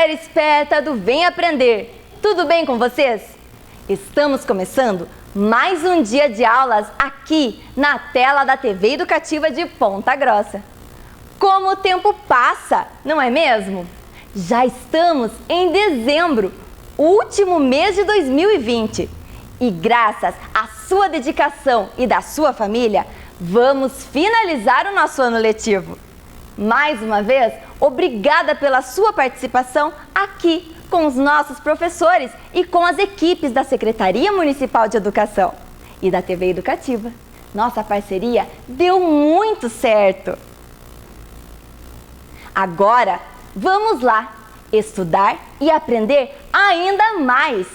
galera esperta do Vem Aprender! Tudo bem com vocês? Estamos começando mais um dia de aulas aqui na tela da TV Educativa de Ponta Grossa. Como o tempo passa, não é mesmo? Já estamos em dezembro, último mês de 2020. E graças à sua dedicação e da sua família, vamos finalizar o nosso ano letivo. Mais uma vez, obrigada pela sua participação aqui com os nossos professores e com as equipes da Secretaria Municipal de Educação e da TV Educativa. Nossa parceria deu muito certo. Agora, vamos lá estudar e aprender ainda mais.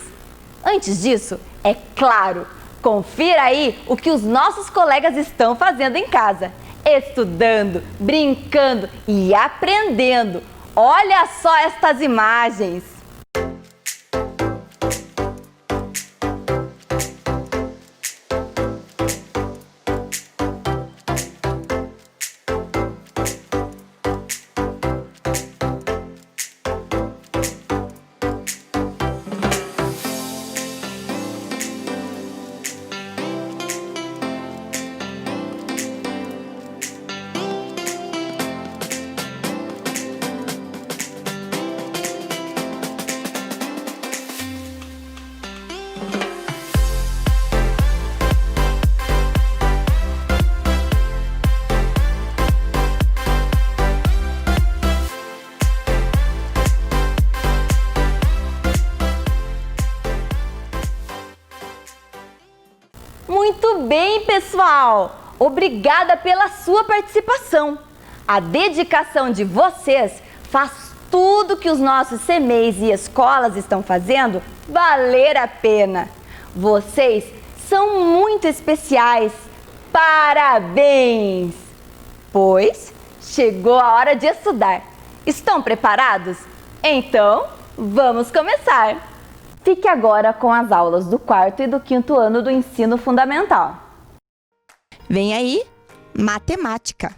Antes disso, é claro, confira aí o que os nossos colegas estão fazendo em casa. Estudando, brincando e aprendendo. Olha só estas imagens! Muito bem, pessoal! Obrigada pela sua participação. A dedicação de vocês faz tudo que os nossos CMEs e escolas estão fazendo valer a pena. Vocês são muito especiais. Parabéns! Pois chegou a hora de estudar. Estão preparados? Então, vamos começar! Fique agora com as aulas do 4º e do 5º ano do ensino fundamental. Vem aí, matemática.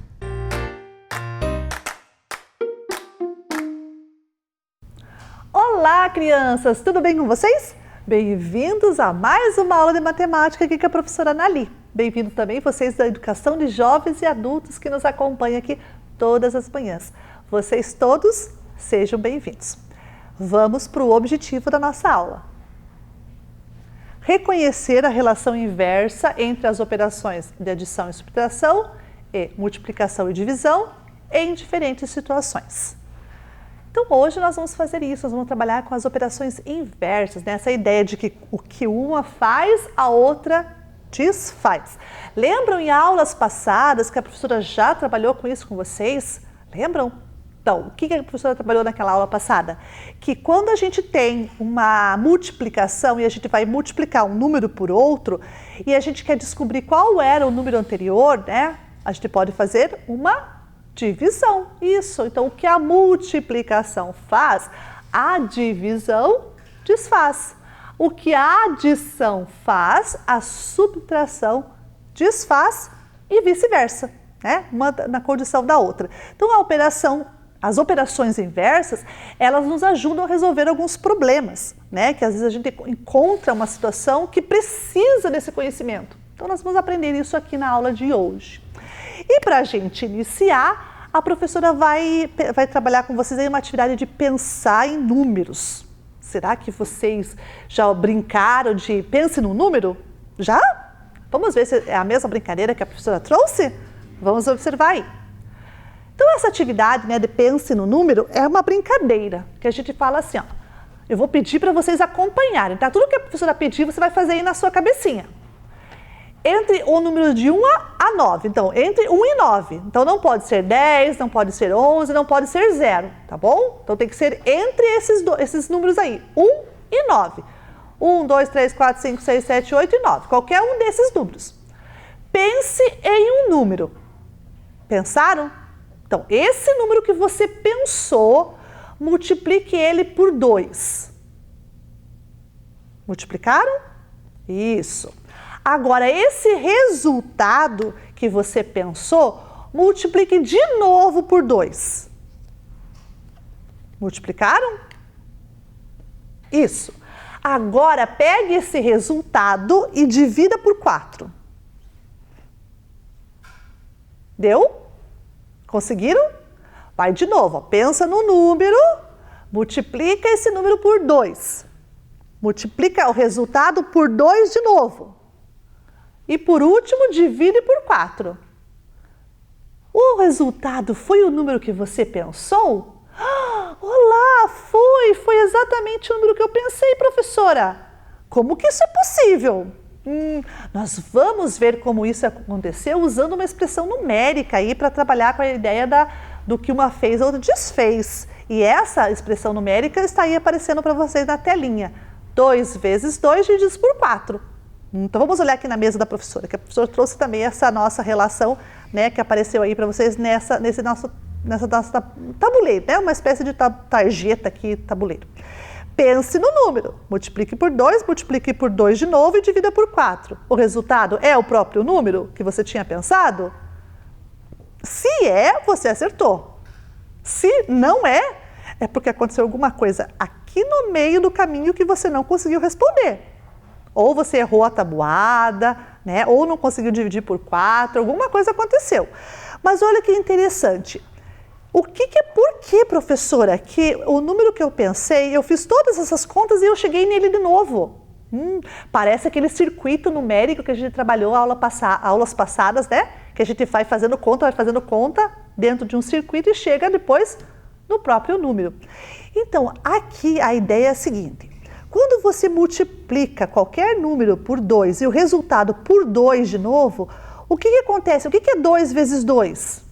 Olá, crianças! Tudo bem com vocês? Bem-vindos a mais uma aula de matemática aqui com a professora Anali. Bem-vindos também vocês da Educação de Jovens e Adultos que nos acompanham aqui todas as manhãs. Vocês todos sejam bem-vindos. Vamos para o objetivo da nossa aula. Reconhecer a relação inversa entre as operações de adição e subtração e multiplicação e divisão em diferentes situações. Então, hoje nós vamos fazer isso, nós vamos trabalhar com as operações inversas, né? Essa ideia de que o que uma faz, a outra desfaz. Lembram em aulas passadas que a professora já trabalhou com isso com vocês? Lembram? Então, o que a professora trabalhou naquela aula passada? Que quando a gente tem uma multiplicação e a gente vai multiplicar um número por outro e a gente quer descobrir qual era o número anterior, né? A gente pode fazer uma divisão. Isso. Então, o que a multiplicação faz, a divisão desfaz. O que a adição faz, a subtração desfaz e vice-versa, né? Uma na condição da outra. Então, as operações inversas, elas nos ajudam a resolver alguns problemas, né? Que às vezes a gente encontra uma situação que precisa desse conhecimento. Então, nós vamos aprender isso aqui na aula de hoje. E para a gente iniciar, a professora vai trabalhar com vocês aí uma atividade de pensar em números. Será que vocês já brincaram de pense no número? Já? Vamos ver se é a mesma brincadeira que a professora trouxe? Vamos observar aí. Então, essa atividade, né, de pense no número é uma brincadeira, que a gente fala assim, ó, eu vou pedir para vocês acompanharem, tá? Tudo que a professora pedir, você vai fazer aí na sua cabecinha. Entre o número de 1 a 9, então, entre 1 e 9. Então, não pode ser 10, não pode ser 11, não pode ser 0, tá bom? Então, tem que ser entre esses números aí, 1 e 9. 1, 2, 3, 4, 5, 6, 7, 8 e 9, qualquer um desses números. Pense em um número. Pensaram? Então, esse número que você pensou, multiplique ele por 2. Multiplicaram? Isso. Agora, esse resultado que você pensou, multiplique de novo por 2. Multiplicaram? Isso. Agora, pegue esse resultado e divida por 4. Deu? Conseguiram? Vai de novo, ó. Pensa no número, multiplica esse número por 2. Multiplica o resultado por 2 de novo. E por último, divide por 4. O resultado foi o número que você pensou? Olá, foi exatamente o número que eu pensei, professora. Como que isso é possível? Nós vamos ver como isso aconteceu usando uma expressão numérica aí para trabalhar com a ideia do que uma fez ou outra desfez. E essa expressão numérica está aí aparecendo para vocês na telinha. 2 vezes 2 divididos por 4. Então vamos olhar aqui na mesa da professora, que a professora trouxe também essa nossa relação, né, que apareceu aí para vocês nesse nosso tabuleiro, né, uma espécie de tarjeta aqui, tabuleiro. Pense no número, multiplique por 2, multiplique por 2 de novo e divida por 4. O resultado é o próprio número que você tinha pensado? Se é, você acertou. Se não é, é porque aconteceu alguma coisa aqui no meio do caminho que você não conseguiu responder. Ou você errou a tabuada, né? Ou não conseguiu dividir por 4, alguma coisa aconteceu. Mas olha que interessante. Por que, professora, que o número que eu pensei, eu fiz todas essas contas e eu cheguei nele de novo? Parece aquele circuito numérico que a gente trabalhou aulas passadas, né? Que a gente vai fazendo conta dentro de um circuito e chega depois no próprio número. Então, aqui a ideia é a seguinte. Quando você multiplica qualquer número por 2 e o resultado por 2 de novo, o que acontece? O que é 2 vezes 2?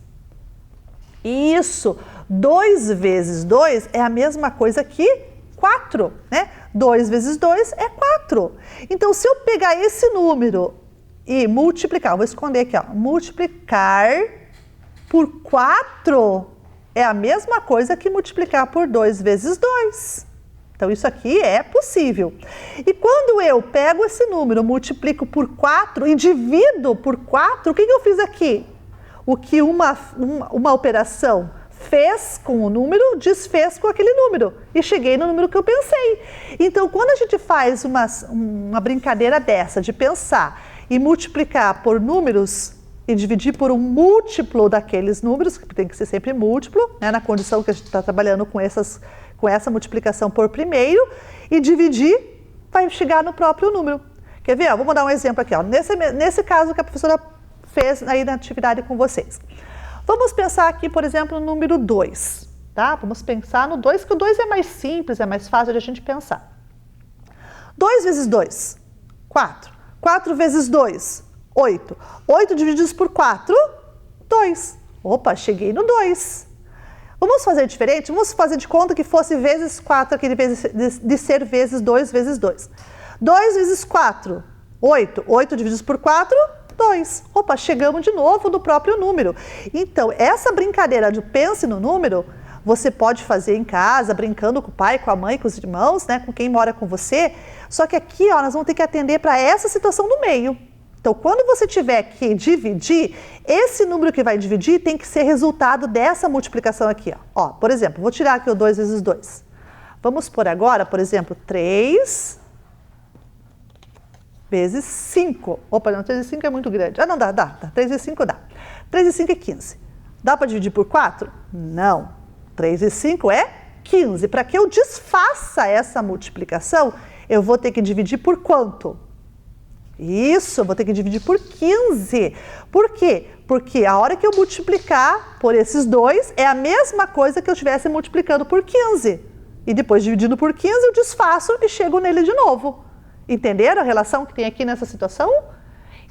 Isso, 2 vezes 2 é a mesma coisa que 4, né? 2 vezes 2 é 4. Então, se eu pegar esse número e multiplicar, vou esconder aqui, ó, multiplicar por 4 é a mesma coisa que multiplicar por 2 vezes 2. Então, isso aqui é possível. E quando eu pego esse número, multiplico por 4 e divido por 4, o que eu fiz aqui? O que uma operação fez com o número, desfez com aquele número. E cheguei no número que eu pensei. Então, quando a gente faz uma brincadeira dessa, de pensar e multiplicar por números e dividir por um múltiplo daqueles números, que tem que ser sempre múltiplo, né, na condição que a gente está trabalhando com essa multiplicação por primeiro, e dividir vai chegar no próprio número. Quer ver? Vamos dar um exemplo aqui. Ó. Nesse caso que a professora fez aí na atividade com vocês. Vamos pensar aqui, por exemplo, no número 2. Tá? Vamos pensar no 2, que o 2 é mais simples, é mais fácil de a gente pensar. 2 vezes 2, 4. 4 vezes 2, 8. 8 divididos por 4, 2. Opa, cheguei no 2. Vamos fazer diferente? Vamos fazer de conta que fosse vezes 4, aquele de ser vezes 2 vezes 2. 2 vezes 4, 8. 8 divididos por 4, 2. Opa, chegamos de novo no próprio número. Então, essa brincadeira de pense no número, você pode fazer em casa, brincando com o pai, com a mãe, com os irmãos, né, com quem mora com você. Só que aqui, ó, nós vamos ter que atender para essa situação do meio. Então, quando você tiver que dividir, esse número que vai dividir tem que ser resultado dessa multiplicação aqui. Ó, por exemplo, vou tirar aqui o 2 vezes 2. Vamos por agora, por exemplo, 3 vezes 5. Opa, não, 3 vezes 5 é muito grande. Ah, não, dá. 3 vezes 5 dá. 3 vezes 5 é 15. Dá para dividir por 4? Não. 3 vezes 5 é 15. Para que eu desfaça essa multiplicação, eu vou ter que dividir por quanto? Isso, eu vou ter que dividir por 15. Por quê? Porque a hora que eu multiplicar por esses 2 é a mesma coisa que eu estivesse multiplicando por 15. E depois dividindo por 15 eu desfaço e chego nele de novo. Entenderam a relação que tem aqui nessa situação?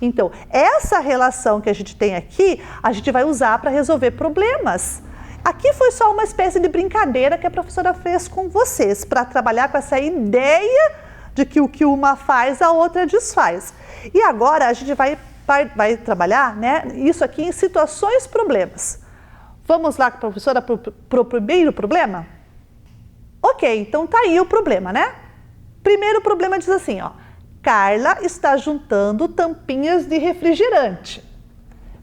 Então, essa relação que a gente tem aqui, a gente vai usar para resolver problemas. Aqui foi só uma espécie de brincadeira que a professora fez com vocês, para trabalhar com essa ideia de que o que uma faz, a outra desfaz. E agora a gente vai trabalhar, né, isso aqui em situações problemas. Vamos lá, professora, para o primeiro problema? Ok, então tá aí o problema, né? Primeiro problema diz assim, ó. Carla está juntando tampinhas de refrigerante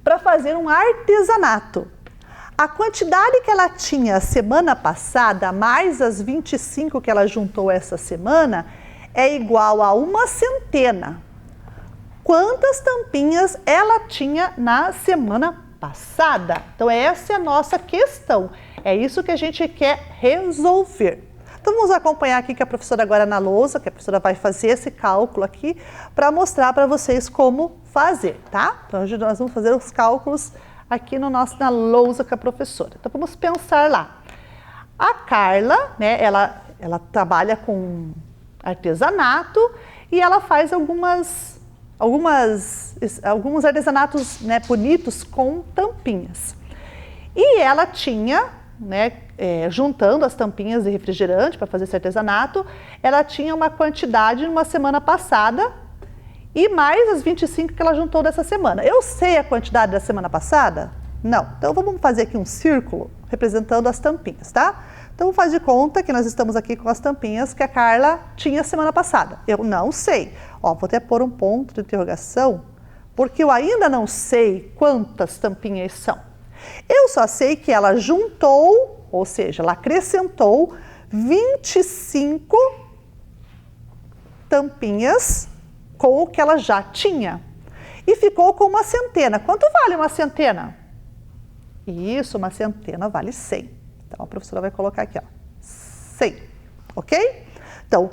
para fazer um artesanato. A quantidade que ela tinha semana passada, mais as 25 que ela juntou essa semana, é igual a uma centena. Quantas tampinhas ela tinha na semana passada? Então, essa é a nossa questão. É isso que a gente quer resolver. Então, vamos acompanhar aqui que a professora agora na lousa, que a professora vai fazer esse cálculo aqui para mostrar para vocês como fazer, tá? Então, hoje nós vamos fazer os cálculos aqui na lousa com a professora. Então, vamos pensar lá. A Carla, né, ela trabalha com artesanato e ela faz alguns artesanatos, né, bonitos com tampinhas. E ela tinha, né, juntando as tampinhas de refrigerante para fazer esse artesanato, ela tinha uma quantidade numa semana passada e mais as 25 que ela juntou dessa semana. Eu sei a quantidade da semana passada? Não. Então vamos fazer aqui um círculo representando as tampinhas, tá? Então faz de conta que nós estamos aqui com as tampinhas que a Carla tinha semana passada. Eu não sei. Ó, vou até pôr um ponto de interrogação, porque eu ainda não sei quantas tampinhas são. Eu só sei que ela juntou, ou seja, ela acrescentou 25 tampinhas com o que ela já tinha. E ficou com uma centena. Quanto vale uma centena? Isso, uma centena vale 100. Então, a professora vai colocar aqui, ó, 100, ok? Então,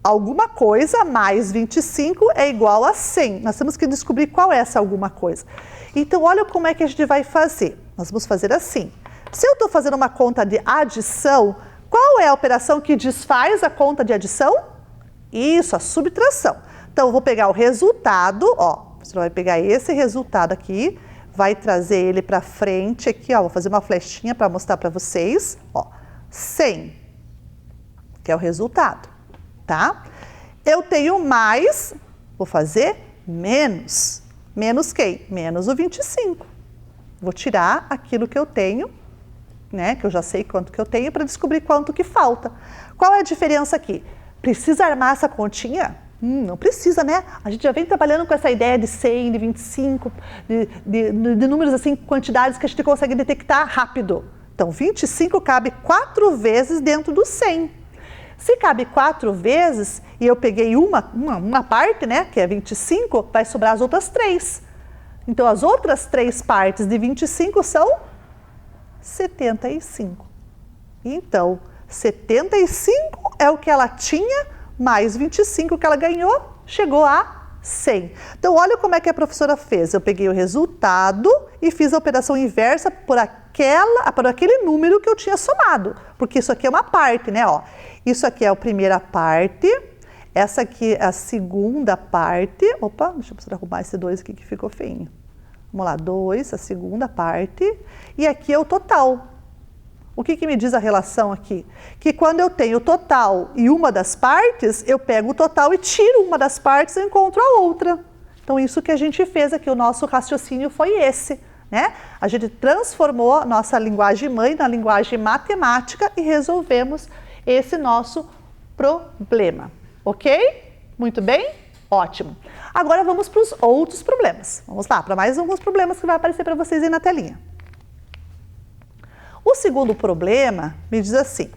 alguma coisa mais 25 é igual a 100. Nós temos que descobrir qual é essa alguma coisa. Então, olha como é que a gente vai fazer. Nós vamos fazer assim. Se eu estou fazendo uma conta de adição, qual é a operação que desfaz a conta de adição? Isso, a subtração. Então, eu vou pegar o resultado, ó, a professora vai pegar esse resultado aqui, vai trazer ele para frente aqui, ó, vou fazer uma flechinha para mostrar para vocês, ó, 100, que é o resultado, tá? Eu tenho mais, vou fazer menos. Menos quem? Menos o 25. Vou tirar aquilo que eu tenho, né, que eu já sei quanto que eu tenho, para descobrir quanto que falta. Qual é a diferença aqui? Precisa armar essa continha? Não precisa, né? A gente já vem trabalhando com essa ideia de 100, de 25, de números assim, quantidades que a gente consegue detectar rápido. Então, 25 cabe 4 vezes dentro do 100. Se cabe 4 vezes e eu peguei uma parte, né, que é 25, vai sobrar as outras 3. Então, as outras 3 partes de 25 são 75. Então, 75 é o que ela tinha, mais 25 que ela ganhou, chegou a 100. Então, olha como é que a professora fez. Eu peguei o resultado e fiz a operação inversa por aquele número que eu tinha somado. Porque isso aqui é uma parte, né? Ó, isso aqui é a primeira parte, essa aqui é a segunda parte. Opa, deixa eu arrumar esse 2 aqui que ficou feinho. Vamos lá, 2, a segunda parte. E aqui é o total. O que me diz a relação aqui? Que quando eu tenho o total e uma das partes, eu pego o total e tiro uma das partes e encontro a outra. Então, isso que a gente fez aqui, o nosso raciocínio foi esse, né? A gente transformou a nossa linguagem mãe na linguagem matemática e resolvemos esse nosso problema, ok? Muito bem? Ótimo. Agora vamos para os outros problemas. Vamos lá, para mais alguns problemas que vai aparecer para vocês aí na telinha. O segundo problema me diz assim: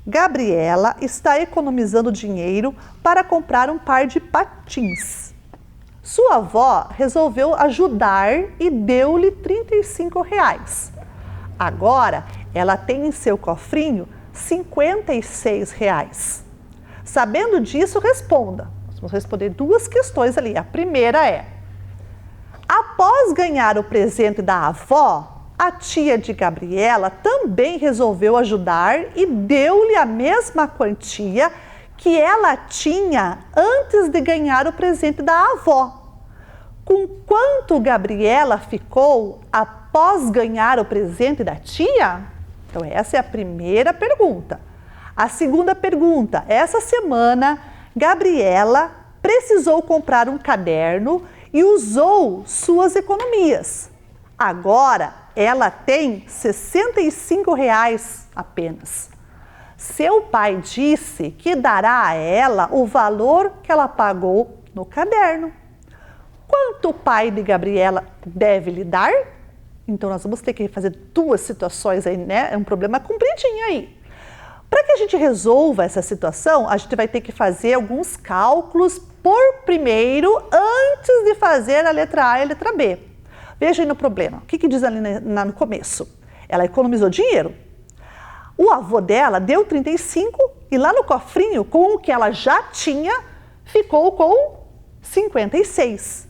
Gabriela está economizando dinheiro para comprar um par de patins. Sua avó resolveu ajudar e deu-lhe R$35. Agora, ela tem em seu cofrinho R$56. Sabendo disso, responda. Vamos responder 2 questões ali. A primeira é: após ganhar o presente da avó, a tia de Gabriela também resolveu ajudar e deu-lhe a mesma quantia que ela tinha antes de ganhar o presente da avó. Com quanto Gabriela ficou após ganhar o presente da tia? Então, essa é a primeira pergunta. A segunda pergunta: essa semana, Gabriela precisou comprar um caderno e usou suas economias. Agora, ela tem R$65 apenas. Seu pai disse que dará a ela o valor que ela pagou no caderno. Quanto o pai de Gabriela deve lhe dar? Então, nós vamos ter que fazer duas situações aí, né? É um problema compridinho aí. Para que a gente resolva essa situação, a gente vai ter que fazer alguns cálculos por primeiro, antes de fazer a letra A e a letra B. Veja aí no problema. O que diz ali no começo? Ela economizou dinheiro. O avô dela deu 35 e lá no cofrinho, com o que ela já tinha, ficou com 56.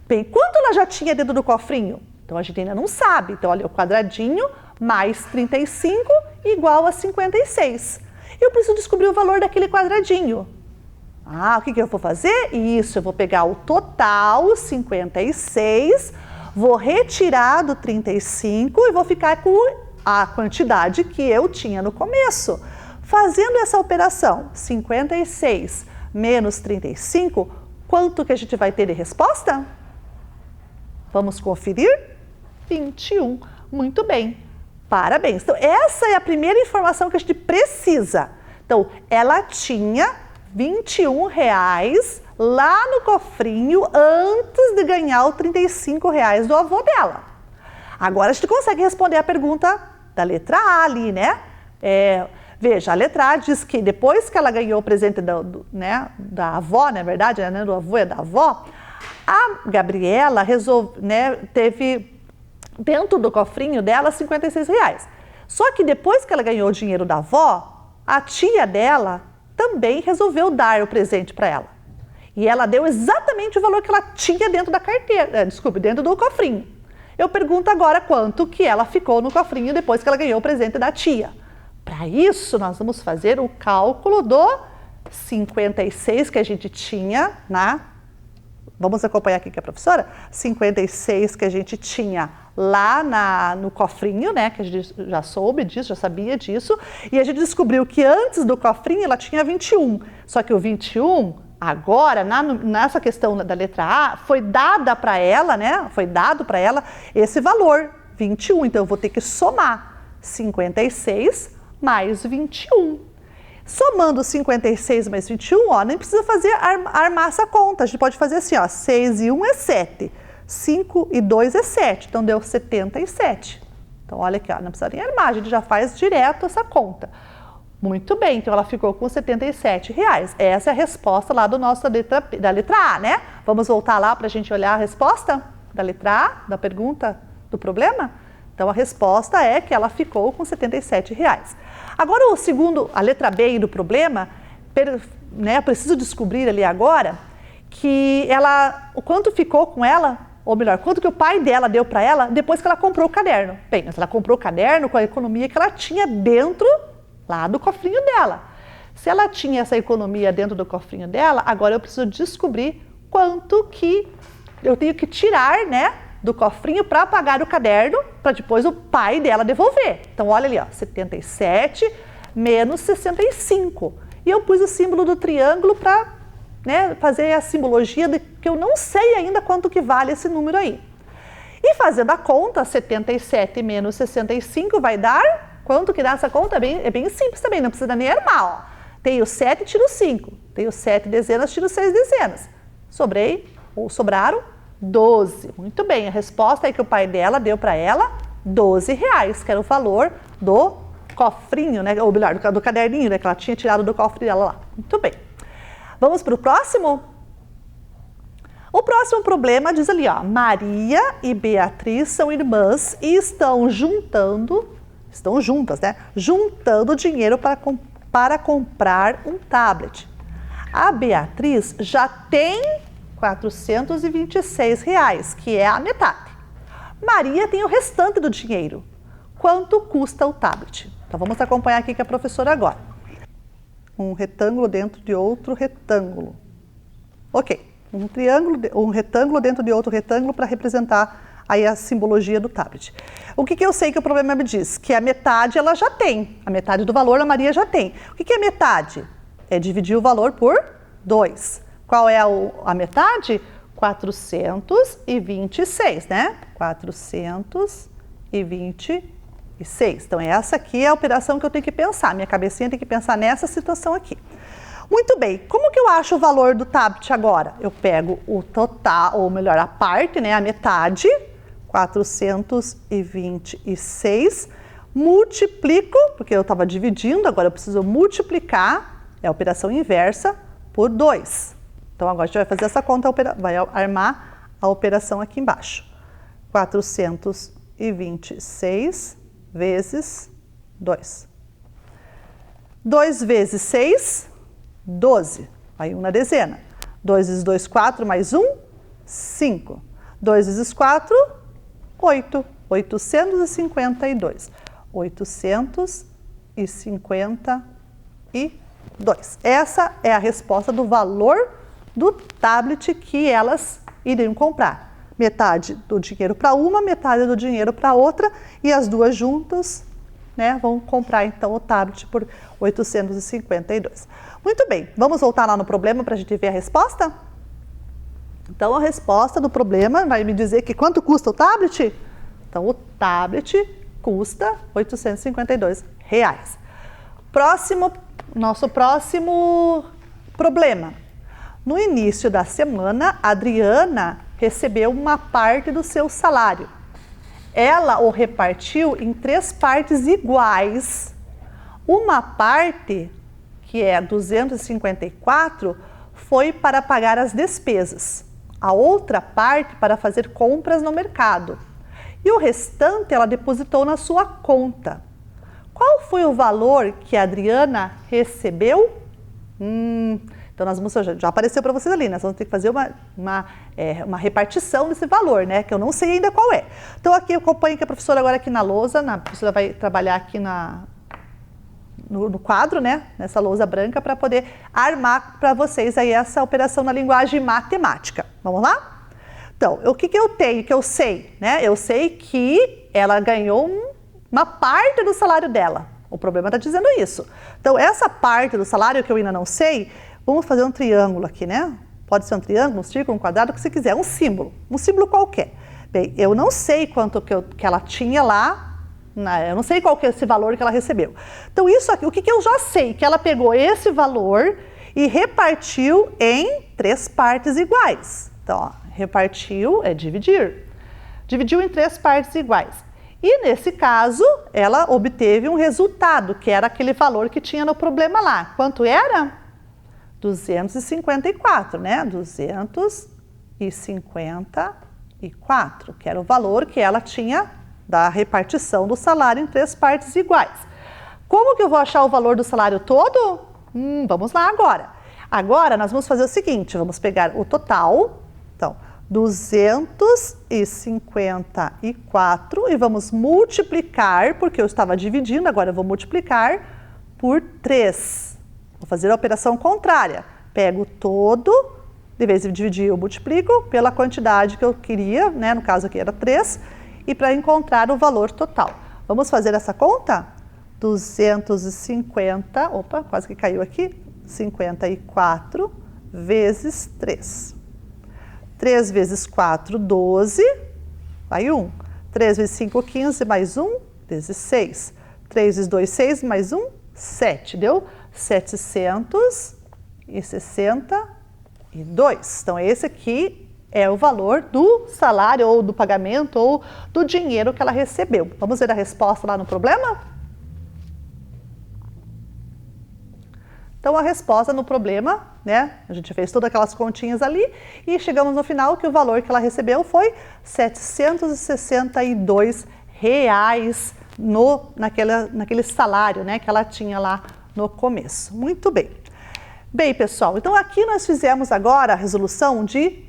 Bem, quanto ela já tinha dentro do cofrinho? Então, a gente ainda não sabe. Então, olha, o quadradinho mais 35 igual a 56. Eu preciso descobrir o valor daquele quadradinho. Ah, o que eu vou fazer? Isso, eu vou pegar o total, 56, vou retirar do 35 e vou ficar com a quantidade que eu tinha no começo. Fazendo essa operação, 56 menos 35, quanto que a gente vai ter de resposta? Vamos conferir? 21. Muito bem. Parabéns. Então, essa é a primeira informação que a gente precisa. Então, ela tinha R$21 lá no cofrinho antes de ganhar os R$35 do avô dela. Agora, a gente consegue responder a pergunta da letra A ali, né? Veja, a letra A diz que depois que ela ganhou o presente da avó, na verdade, né, do avô e da avó, a Gabriela teve dentro do cofrinho dela R$56. Só que depois que ela ganhou o dinheiro da avó, a tia dela também resolveu dar o presente para ela. E ela deu exatamente o valor que ela tinha dentro da carteira, dentro do cofrinho. Eu pergunto agora quanto que ela ficou no cofrinho depois que ela ganhou o presente da tia. Para isso, nós vamos fazer o cálculo do 56 que a gente tinha Vamos acompanhar aqui com a professora? 56 que a gente tinha lá no cofrinho, né? Que a gente já soube disso, já sabia disso. E a gente descobriu que antes do cofrinho ela tinha 21. Só que o 21, agora, nessa questão da letra A, foi dada para ela, né? Foi dado para ela esse valor, 21. Então, eu vou ter que somar 56 mais 21. Somando 56 mais 21, ó, nem precisa armar essa conta. A gente pode fazer assim, ó, 6 e 1 é 7, 5 e 2 é 7, então deu 77. Então, olha aqui, ó, não precisa nem armar, a gente já faz direto essa conta. Muito bem, então ela ficou com R$77. Essa é a resposta lá da letra A, né? Vamos voltar lá para a gente olhar a resposta da letra A, da pergunta do problema? Então, a resposta é que ela ficou com R$77. Agora, a letra B do problema, né, eu preciso descobrir ali agora o quanto ficou com ela, ou melhor, quanto que o pai dela deu para ela depois que ela comprou o caderno. Bem, mas ela comprou o caderno com a economia que ela tinha dentro lá do cofrinho dela. Se ela tinha essa economia dentro do cofrinho dela, agora eu preciso descobrir quanto que eu tenho que tirar, né, do cofrinho para pagar o caderno, para depois o pai dela devolver. Então, olha ali, ó, 77 menos 65. E eu pus o símbolo do triângulo para, né, fazer a simbologia de que eu não sei ainda quanto que vale esse número aí. E fazendo a conta, 77 menos 65 vai dar, quanto que dá essa conta? É bem simples também, não precisa nem armar, ó. Tenho 7, tiro 5. Tenho 7 dezenas, tiro 6 dezenas. Sobraram 12. Muito bem, a resposta é que o pai dela deu para ela R$12, que era o valor do cofrinho, né? Ou melhor, do caderninho, né? Que ela tinha tirado do cofre dela lá. Muito bem. Vamos para o próximo? O próximo problema diz ali, ó, Maria e Beatriz são irmãs e estão juntas, né? Juntando dinheiro para comprar um tablet. A Beatriz já tem R$426, que é a metade. Maria tem o restante do dinheiro. Quanto custa o tablet? Então, vamos acompanhar aqui com a professora agora. Um retângulo dentro de outro retângulo. Ok. Um retângulo dentro de outro retângulo para representar aí a simbologia do tablet. O que eu sei que o problema me diz? Que a metade ela já tem. A metade do valor a Maria já tem. O que é metade? É dividir o valor por 2. Qual é a metade? 426, né? 426. Então, essa aqui é a operação que eu tenho que pensar. Minha cabecinha tem que pensar nessa situação aqui. Muito bem, como que eu acho o valor do tablet agora? Eu pego o total, ou melhor, a parte, né, a metade, 426, multiplico, porque eu estava dividindo, agora eu preciso multiplicar, é a operação inversa, por 2. Então, agora a gente vai fazer essa conta, vai armar a operação aqui embaixo. 426 vezes 2. 2 vezes 6, 12. Aí 1 na dezena. 2 vezes 2, 4, mais 1, 5. 2 vezes 4, 8. 852. 852. Essa é a resposta do valor do tablet que elas iriam comprar. Metade do dinheiro para uma, metade do dinheiro para outra, e as duas juntas, né, vão comprar então o tablet por 852. Muito bem, vamos voltar lá no problema para a gente ver a resposta? Então a resposta do problema vai me dizer que quanto custa o tablet? Então o tablet custa R$ 852. Nosso próximo problema. No início da semana, a Adriana recebeu uma parte do seu salário. Ela o repartiu em 3 partes iguais. Uma parte, que é 254, foi para pagar as despesas. A outra parte para fazer compras no mercado. E o restante ela depositou na sua conta. Qual foi o valor que a Adriana recebeu? Então, nós vamos, já apareceu para vocês ali, nós vamos ter que fazer uma repartição desse valor, né? Que eu não sei ainda qual é. Então, aqui eu acompanho que a professora agora aqui na lousa, a professora vai trabalhar aqui no quadro, né? Nessa lousa branca, para poder armar para vocês aí essa operação na linguagem matemática. Vamos lá? Então, o que eu tenho, que eu sei, né? Eu sei que ela ganhou uma parte do salário dela. O problema está dizendo isso. Então, essa parte do salário que eu ainda não sei, vamos fazer um triângulo aqui, né? Pode ser um triângulo, um círculo, um quadrado, o que você quiser, um símbolo qualquer. Bem, eu não sei quanto que ela tinha lá, eu não sei qual que é esse valor que ela recebeu. Então, isso aqui, o que eu já sei? Que ela pegou esse valor e repartiu em 3 partes iguais. Então, ó, repartiu é dividir. Dividiu em 3 partes iguais. E nesse caso, ela obteve um resultado, que era aquele valor que tinha no problema lá. Quanto era? 254, né? 254, que era o valor que ela tinha da repartição do salário em 3 partes iguais. Como que eu vou achar o valor do salário todo? Vamos lá agora. Agora, nós vamos fazer o seguinte, vamos pegar o total, então, 254 e vamos multiplicar, porque eu estava dividindo, agora eu vou multiplicar por 3. Vou fazer a operação contrária. Pego todo, de vez em dividir eu multiplico pela quantidade que eu queria, né? No caso aqui era 3, e para encontrar o valor total. Vamos fazer essa conta? 250, opa, quase que caiu aqui, 54 vezes 3. 3 vezes 4, 12, vai 1. 3 vezes 5, 15, mais 1, 16. 3 vezes 2, 6, mais 1, 7. Deu 762. Então, esse aqui é o valor do salário, ou do pagamento, ou do dinheiro que ela recebeu. Vamos ver a resposta lá no problema? Então, a resposta no problema, né? A gente fez todas aquelas continhas ali e chegamos no final que o valor que ela recebeu foi R$ 762 naquele salário, né? Que ela tinha lá no começo. Muito bem. Bem, pessoal, então aqui nós fizemos agora a resolução de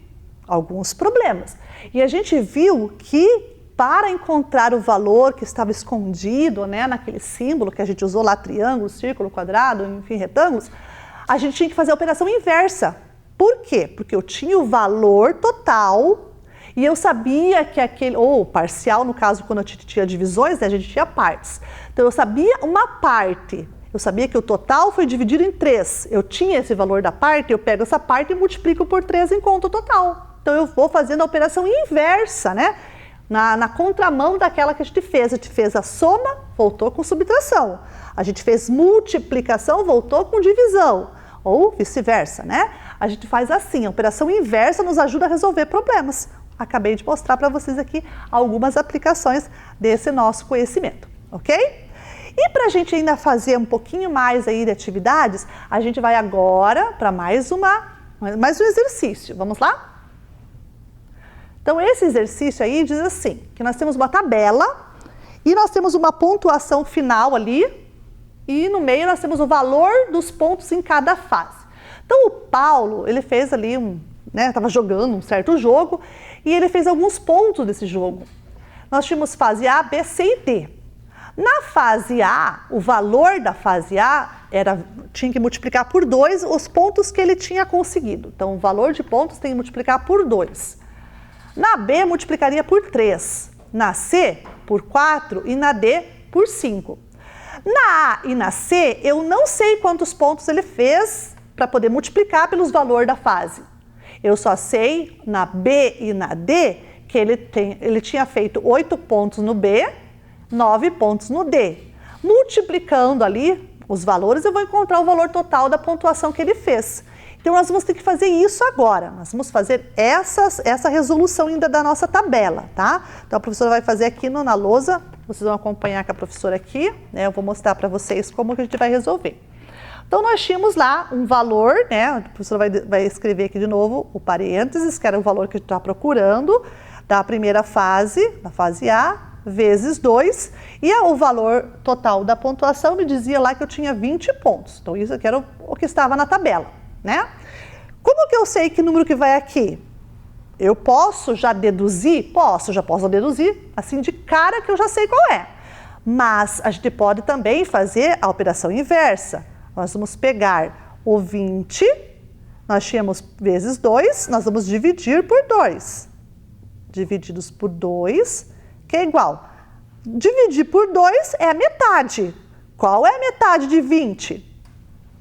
alguns problemas. E a gente viu que para encontrar o valor que estava escondido, né, naquele símbolo que a gente usou lá, triângulo, círculo, quadrado, enfim, retângulos, a gente tinha que fazer a operação inversa. Por quê? Porque eu tinha o valor total e eu sabia que aquele, ou parcial, no caso, quando eu tinha divisões, né, a gente tinha partes. Então, eu sabia uma parte, eu sabia que o total foi dividido em 3. Eu tinha esse valor da parte, eu pego essa parte e multiplico por 3 e encontro o total. Então, eu vou fazendo a operação inversa, né? Na contramão daquela que a gente fez. A gente fez a soma, voltou com subtração. A gente fez multiplicação, voltou com divisão. Ou vice-versa, né? A gente faz assim, a operação inversa nos ajuda a resolver problemas. acabei de mostrar para vocês aqui algumas aplicações desse nosso conhecimento, ok? E para a gente ainda fazer um pouquinho mais aí de atividades, a gente vai agora para mais um exercício. Vamos lá? Então, esse exercício aí diz assim, que nós temos uma tabela e nós temos uma pontuação final ali e no meio nós temos o valor dos pontos em cada fase. Então, o Paulo, ele fez ali estava jogando um certo jogo e ele fez alguns pontos desse jogo. Nós tínhamos fase A, B, C e D. Na fase A, o valor da fase A tinha que multiplicar por 2 os pontos que ele tinha conseguido. Então, o valor de pontos tem que multiplicar por 2. Na B, multiplicaria por 3. Na C, por 4 e na D, por 5. Na A e na C, eu não sei quantos pontos ele fez para poder multiplicar pelos valores da fase. Eu só sei na B e na D que ele tinha feito 8 pontos no B, 9 pontos no D. Multiplicando ali os valores, eu vou encontrar o valor total da pontuação que ele fez. Então, nós vamos ter que fazer isso agora. Nós vamos fazer essa resolução ainda da nossa tabela, tá? Então, a professora vai fazer aqui na lousa. Vocês vão acompanhar com a professora aqui, né? Eu vou mostrar para vocês como que a gente vai resolver. Então, nós tínhamos lá um valor, né? A professora vai escrever aqui de novo o parênteses, que era o valor que a gente está procurando, da primeira fase, da fase A, vezes 2, e o valor total da pontuação me dizia lá que eu tinha 20 pontos. Então, isso aqui era o que estava na tabela, né? Como que eu sei que número que vai aqui? Eu posso já deduzir? Já posso deduzir, assim de cara que eu já sei qual é. Mas a gente pode também fazer a operação inversa. Nós vamos pegar o 20, nós tínhamos vezes 2, nós vamos dividir por 2. Divididos por 2, que é igual. Dividir por 2 é a metade. Qual é a metade de 20?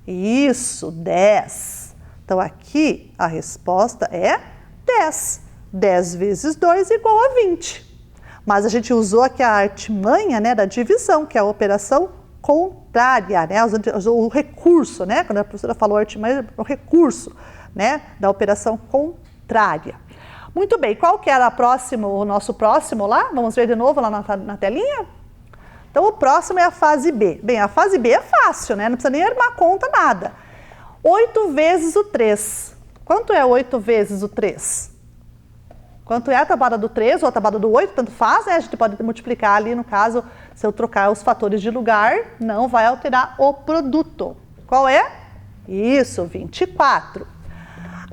Isso, 10. Então, aqui a resposta é 10. 10 vezes 2 igual a 20. Mas a gente usou aqui a artimanha, né, da divisão, que é a operação contrária, né, o recurso, né, quando a professora falou artimanha, o recurso, né, da operação contrária. Muito bem, qual que era o nosso próximo lá? Vamos ver de novo lá na telinha? Então, o próximo é a fase B. Bem, a fase B é fácil, né? Não precisa nem armar conta, nada. 8 vezes o 3. Quanto é 8 vezes o 3? Quanto é a tabela do 3 ou a tabela do 8, tanto faz, né? A gente pode multiplicar ali, no caso, se eu trocar os fatores de lugar, não vai alterar o produto. Qual é? Isso, 24.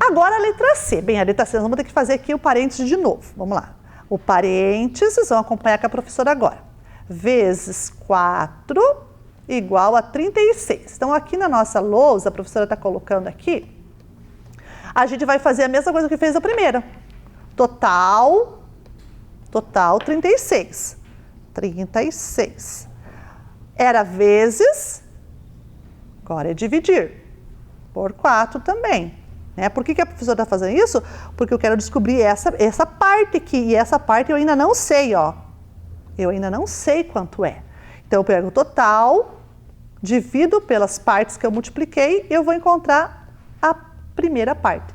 Agora a letra C. Bem, a letra C, nós vamos ter que fazer aqui o parênteses de novo. Vamos lá. O parênteses, vão acompanhar com a professora agora. Vezes 4 igual a 36. Então, aqui na nossa lousa, a professora está colocando aqui, a gente vai fazer a mesma coisa que fez a primeira. Total 36. 36. Era vezes, agora é dividir. Por 4 também. Né? Por que a professora está fazendo isso? Porque eu quero descobrir essa parte aqui. E essa parte eu ainda não sei, ó. Eu ainda não sei quanto é. Então, eu pego o total, divido pelas partes que eu multipliquei e eu vou encontrar a primeira parte.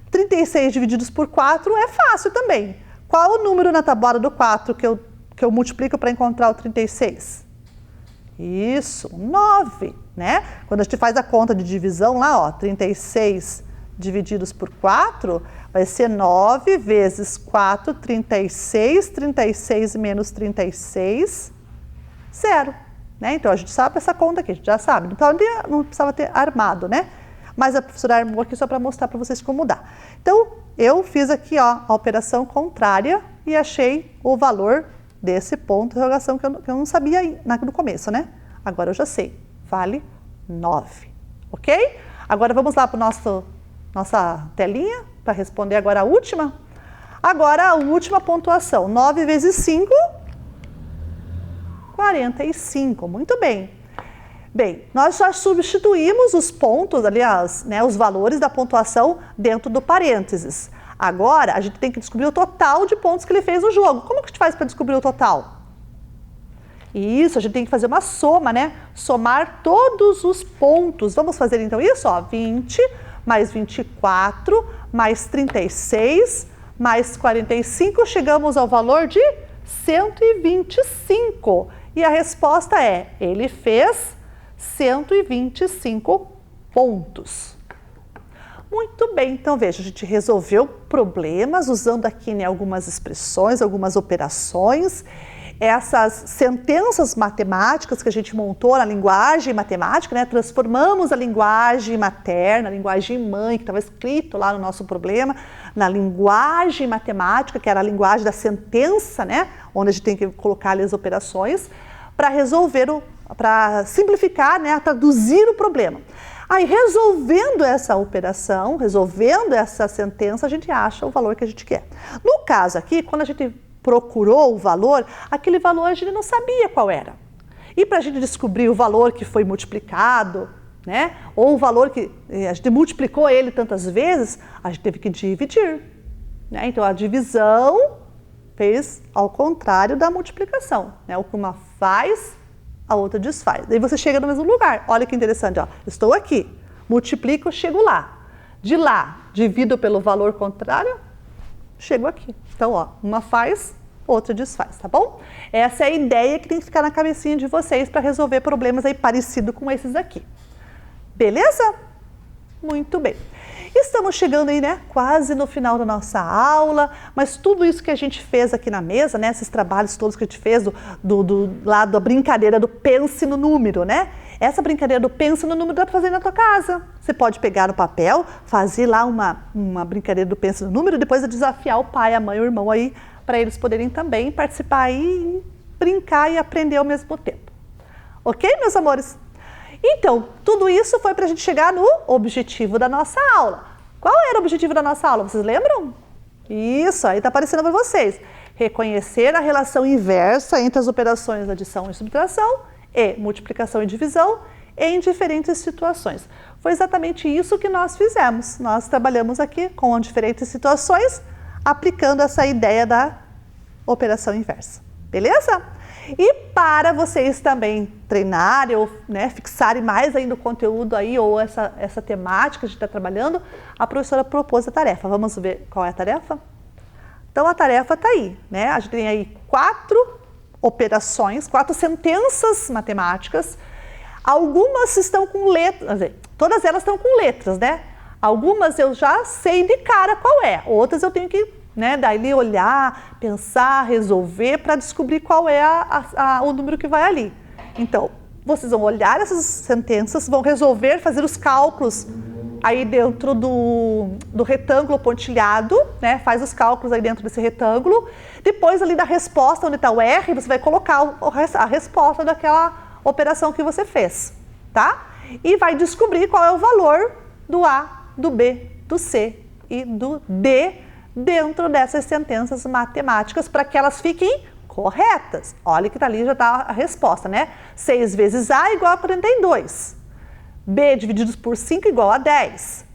36 divididos por 4 é fácil também. Qual o número na tabuada do 4 que eu multiplico para encontrar o 36? Isso, 9, né? Quando a gente faz a conta de divisão lá, ó, 36 divididos por 4, vai ser 9 vezes 4, 36, 36 menos 36, 0. Né? Então, a gente sabe essa conta aqui, a gente já sabe. Não precisava ter armado, né? Mas a professora armou aqui só para mostrar para vocês como dá. Então, eu fiz aqui, ó, a operação contrária e achei o valor desse ponto de interrogação que eu não sabia no começo, né? Agora eu já sei. Vale 9. Ok? Agora vamos lá para nossa telinha para responder agora a última. Agora a última pontuação. 9 vezes 5, 45. Muito bem. Bem, nós já substituímos os pontos, aliás, né, os valores da pontuação dentro do parênteses. Agora, a gente tem que descobrir o total de pontos que ele fez no jogo. Como que a gente faz para descobrir o total? Isso, a gente tem que fazer uma soma, né? Somar todos os pontos. Vamos fazer então isso, ó, 20 mais 24 mais 36 mais 45, chegamos ao valor de 125. E a resposta é, ele fez 125 pontos. Muito bem, então veja, a gente resolveu problemas usando aqui, né, algumas expressões, algumas operações. Essas sentenças matemáticas que a gente montou na linguagem matemática, né, transformamos a linguagem materna, a linguagem mãe, que estava escrito lá no nosso problema, na linguagem matemática, que era a linguagem da sentença, né, onde a gente tem que colocar ali as operações, para resolver, para simplificar, né, traduzir o problema. Aí, resolvendo essa operação, resolvendo essa sentença, a gente acha o valor que a gente quer. No caso aqui, quando a gente procurou o valor, aquele valor a gente não sabia qual era. E para a gente descobrir o valor que foi multiplicado, né, ou o valor que a gente multiplicou ele tantas vezes, a gente teve que dividir. Né? Então, a divisão fez ao contrário da multiplicação. Né? O que uma faz, a outra desfaz. Daí você chega no mesmo lugar. Olha que interessante, ó. Estou aqui, multiplico, chego lá. De lá, divido pelo valor contrário, chego aqui. Então, ó, uma faz, outra desfaz, tá bom? Essa é a ideia que tem que ficar na cabecinha de vocês para resolver problemas aí parecidos com esses aqui. Beleza? Muito bem. Estamos chegando aí, né, quase no final da nossa aula, mas tudo isso que a gente fez aqui na mesa, né, esses trabalhos todos que a gente fez lá da brincadeira do pense no número, né? Essa brincadeira do pense no número dá para fazer na tua casa. Você pode pegar no papel, fazer lá uma brincadeira do pense no número, depois desafiar o pai, a mãe, o irmão aí, para eles poderem também participar aí, e brincar e aprender ao mesmo tempo. Ok, meus amores? Então, tudo isso foi para a gente chegar no objetivo da nossa aula. Qual era o objetivo da nossa aula? Vocês lembram? Isso, aí está aparecendo para vocês. Reconhecer a relação inversa entre as operações de adição e subtração e multiplicação e divisão em diferentes situações. Foi exatamente isso que nós fizemos. Nós trabalhamos aqui com diferentes situações, aplicando essa ideia da operação inversa. Beleza? E para vocês também treinarem ou, né, fixarem mais ainda o conteúdo aí ou essa temática que a gente está trabalhando, a professora propôs a tarefa. Vamos ver qual é a tarefa? Então a tarefa está aí, né? A gente tem aí 4 operações, 4 sentenças matemáticas. Algumas estão com letras, todas elas estão com letras, né? Algumas eu já sei de cara qual é, outras eu tenho que, né, daí olhar, pensar, resolver para descobrir qual é o número que vai ali. Então, vocês vão olhar essas sentenças, vão resolver, fazer os cálculos aí dentro do retângulo pontilhado, né? Faz os cálculos aí dentro desse retângulo. Depois ali da resposta, onde está o R, você vai colocar a resposta daquela operação que você fez, tá? E vai descobrir qual é o valor do A, do B, do C e do D dentro dessas sentenças matemáticas para que elas fiquem corretas. Olha que tá ali, já está a resposta, né? 6 vezes A igual a 42. B divididos por 5 igual a 10.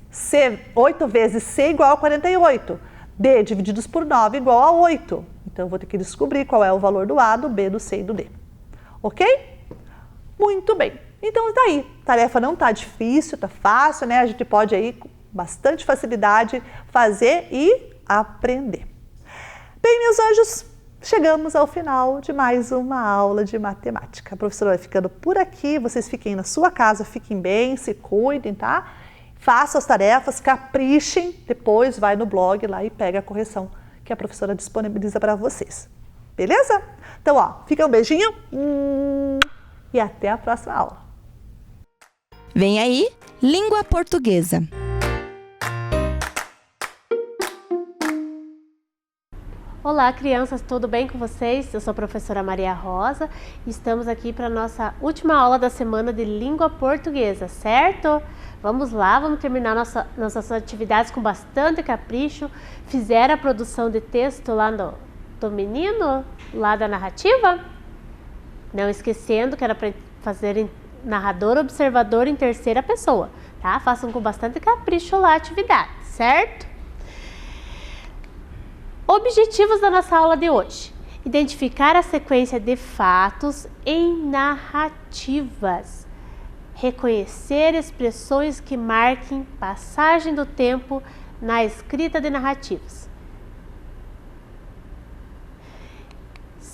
8 vezes C igual a 48. D divididos por 9 igual a 8. Então, eu vou ter que descobrir qual é o valor do A, do B, do C e do D. Ok? Muito bem. Então, tá aí. A tarefa não tá difícil, tá fácil, né? A gente pode aí, com bastante facilidade, fazer e aprender. Bem, meus anjos, chegamos ao final de mais uma aula de matemática. A professora vai ficando por aqui, vocês fiquem na sua casa, fiquem bem, se cuidem, tá? Façam as tarefas, caprichem, depois vai no blog lá e pega a correção que a professora disponibiliza para vocês. Beleza? Então, ó, fica um beijinho e até a próxima aula. Vem aí, língua portuguesa. Olá, crianças, tudo bem com vocês? Eu sou a professora Maria Rosa e estamos aqui para a nossa última aula da semana de língua portuguesa, certo? Vamos lá, vamos terminar nossas atividades com bastante capricho. Fizeram a produção de texto lá do menino, lá da narrativa? Não esquecendo que era para fazer narrador, observador em terceira pessoa, tá? Façam com bastante capricho lá a atividade, certo? Objetivos da nossa aula de hoje: identificar a sequência de fatos em narrativas, reconhecer expressões que marquem passagem do tempo na escrita de narrativas,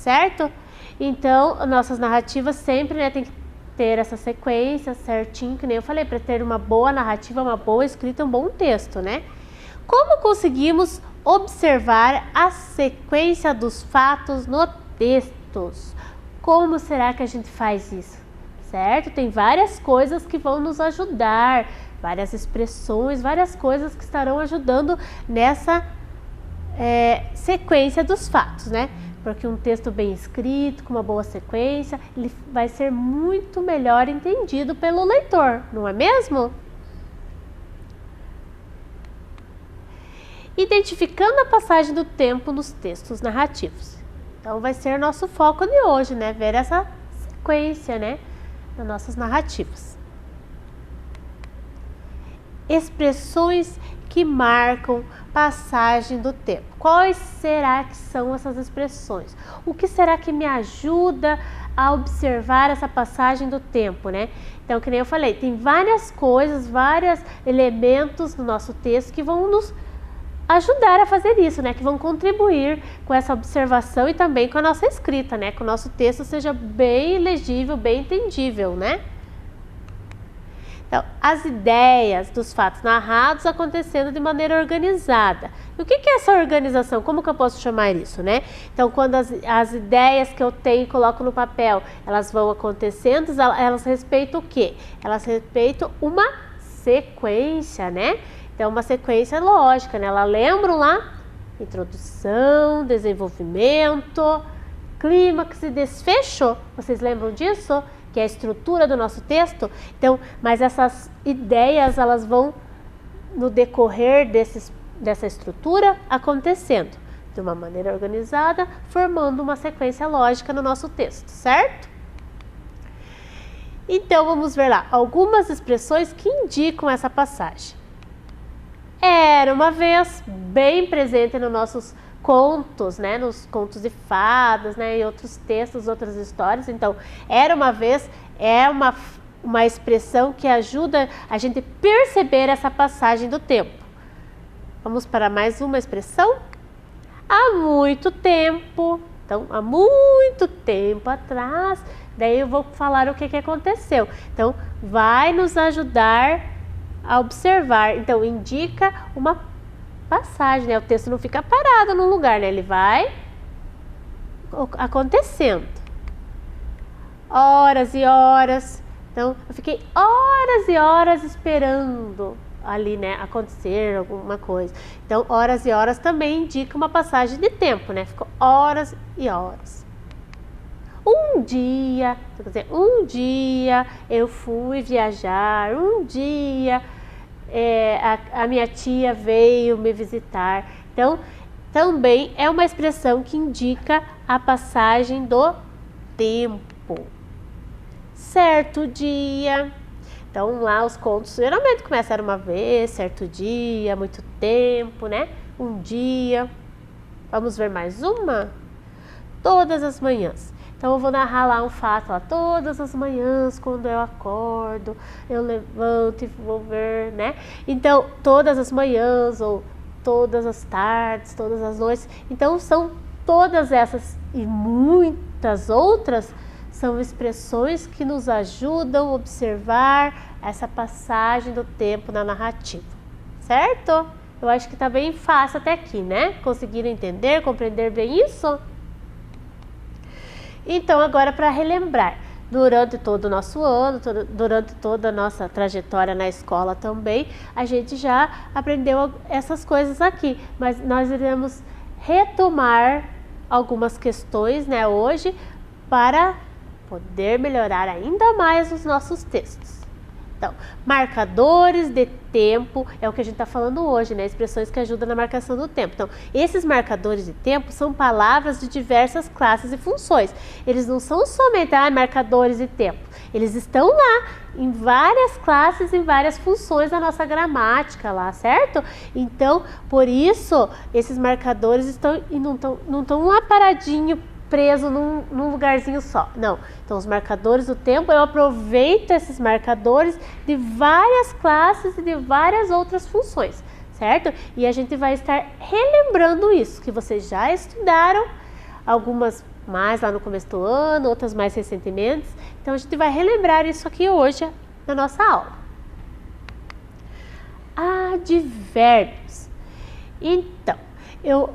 certo? Então, nossas narrativas sempre, né, tem que ter essa sequência certinho, que nem eu falei, para ter uma boa narrativa, uma boa escrita, um bom texto, né? Como conseguimos observar a sequência dos fatos no texto? Como será que a gente faz isso? Certo? Tem várias coisas que vão nos ajudar, várias expressões, várias coisas que estarão ajudando nessa sequência dos fatos, né? Porque um texto bem escrito, com uma boa sequência, ele vai ser muito melhor entendido pelo leitor, não é mesmo? Identificando a passagem do tempo nos textos narrativos. Então vai ser nosso foco de hoje, né? Ver essa sequência, né, das nossas narrativas. Expressões que marcam passagem do tempo. Quais será que são essas expressões? O que será que me ajuda a observar essa passagem do tempo, né? Então, que nem eu falei, tem várias coisas, vários elementos no nosso texto que vão nos ajudar a fazer isso, né? Que vão contribuir com essa observação e também com a nossa escrita, né? Que o nosso texto seja bem legível, bem entendível, né? Então, as ideias dos fatos narrados acontecendo de maneira organizada. E o que é essa organização? Como que eu posso chamar isso, né? Então, quando as ideias que eu tenho e coloco no papel, elas vão acontecendo, elas respeitam o quê? Elas respeitam uma sequência, né? Então, uma sequência lógica, né? Elas lembram lá, introdução, desenvolvimento, clímax e desfecho. Vocês lembram disso? Que é a estrutura do nosso texto. Então, mas essas ideias, elas vão no decorrer dessa estrutura acontecendo de uma maneira organizada, formando uma sequência lógica no nosso texto, certo? Então, vamos ver lá algumas expressões que indicam essa passagem. Era uma vez, bem presente nos nossos contos, né, nos contos de fadas, né, e outros textos, outras histórias. Então, era uma vez é uma expressão que ajuda a gente a perceber essa passagem do tempo. Vamos para mais uma expressão? Há muito tempo. Então, há muito tempo atrás, daí eu vou falar o que aconteceu. Então, vai nos ajudar a observar. Então, indica uma passagem, né? O texto não fica parado num lugar, né? Ele vai acontecendo. Horas e horas. Então, eu fiquei horas e horas esperando ali, né, acontecer alguma coisa. Então, horas e horas também indica uma passagem de tempo, né? Ficou horas e horas. Um dia, quer dizer, um dia eu fui viajar, um dia a minha tia veio me visitar. Então, também é uma expressão que indica a passagem do tempo. Certo dia. Então, lá os contos geralmente começam uma vez, certo dia, muito tempo, né? Um dia. Vamos ver mais uma? Todas as manhãs. Então, eu vou narrar lá um fato, lá, todas as manhãs, quando eu acordo, eu levanto e vou ver, né? Então, todas as manhãs, ou todas as tardes, todas as noites. Então, são todas essas e muitas outras, são expressões que nos ajudam a observar essa passagem do tempo na narrativa, certo? Eu acho que tá bem fácil até aqui, né? Conseguiram entender, compreender bem isso? Então, agora para relembrar, durante todo o nosso ano, durante toda a nossa trajetória na escola também, a gente já aprendeu essas coisas aqui, mas nós iremos retomar algumas questões, né, hoje, para poder melhorar ainda mais os nossos textos. Então, marcadores de tempo é o que a gente está falando hoje, né? Expressões que ajudam na marcação do tempo. Então, esses marcadores de tempo são palavras de diversas classes e funções. Eles não são somente marcadores de tempo. Eles estão lá em várias classes, em várias funções da nossa gramática lá, certo? Então, por isso, esses marcadores estão e não estão lá paradinho, preso num lugarzinho só. Não. Então, os marcadores do tempo, eu aproveito esses marcadores de várias classes e de várias outras funções, certo? E a gente vai estar relembrando isso, que vocês já estudaram algumas mais lá no começo do ano, outras mais recentemente. Então a gente vai relembrar isso aqui hoje na nossa aula. Advérbios. Então,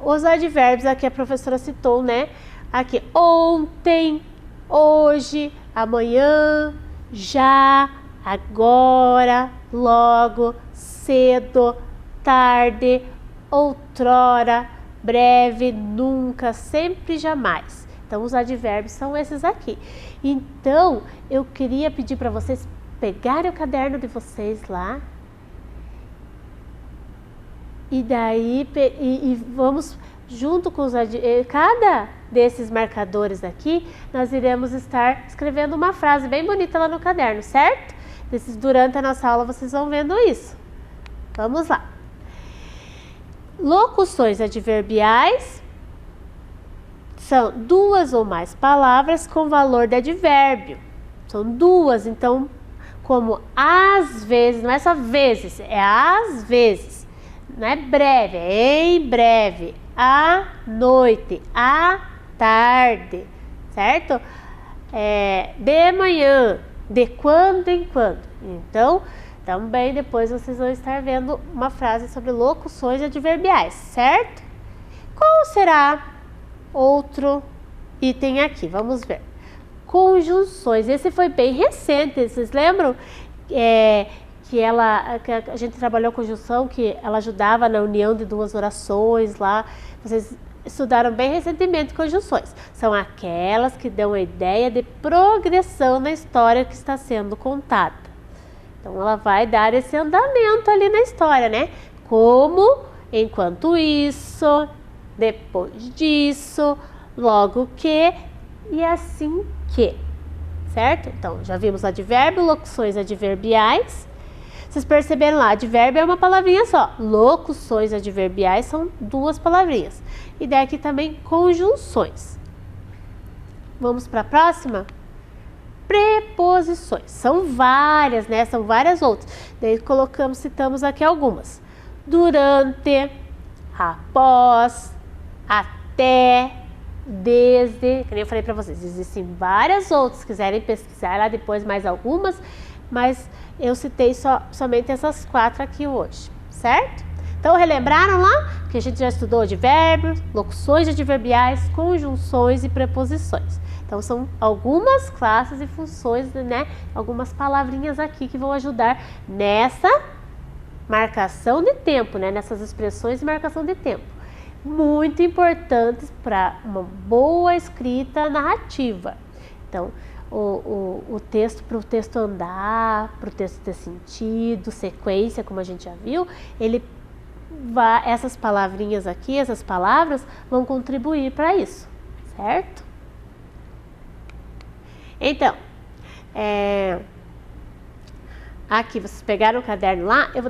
os advérbios aqui a professora citou, né? Aqui, ontem, hoje, amanhã, já, agora, logo, cedo, tarde, outrora, breve, nunca, sempre, jamais. Então, os advérbios são esses aqui. Então, eu queria pedir para vocês pegarem o caderno de vocês lá. E daí, vamos, junto com cada desses marcadores aqui, nós iremos estar escrevendo uma frase bem bonita lá no caderno, certo? Durante a nossa aula vocês vão vendo isso. Vamos lá. Locuções adverbiais são duas ou mais palavras com valor de advérbio. São duas, então, como às vezes, não é só vezes, é às vezes. Não é breve, é em breve, à noite, à tarde, certo? De manhã, de quando em quando. Então, também depois vocês vão estar vendo uma frase sobre locuções adverbiais, certo? Qual será outro item aqui? Vamos ver. Conjunções. Esse foi bem recente, vocês lembram? Que a gente trabalhou conjunção, que ela ajudava na união de duas orações lá. Vocês estudaram bem recentemente conjunções. São aquelas que dão a ideia de progressão na história que está sendo contada. Então, ela vai dar esse andamento ali na história, né? Como, enquanto isso, depois disso, logo que e assim que, certo? Então, já vimos advérbio, locuções adverbiais. Vocês perceberam lá, advérbio é uma palavrinha só. Locuções adverbiais são duas palavrinhas. E daqui também conjunções. Vamos para a próxima? Preposições. São várias, né? São várias outras. Daí citamos aqui algumas. Durante, após, até, desde. Que nem eu falei para vocês, existem várias outras. Se quiserem pesquisar lá depois mais algumas, mas eu citei somente essas 4 aqui hoje, certo? Então, relembraram lá que a gente já estudou advérbios, locuções adverbiais, conjunções e preposições. Então, são algumas classes e funções, né? Algumas palavrinhas aqui que vão ajudar nessa marcação de tempo, né? Nessas expressões de marcação de tempo. Muito importantes para uma boa escrita narrativa. Então, o texto, para o texto andar, para o texto ter sentido, sequência, como a gente já viu, essas palavrinhas aqui, essas palavras vão contribuir para isso, certo? Então, aqui vocês pegaram o caderno lá, eu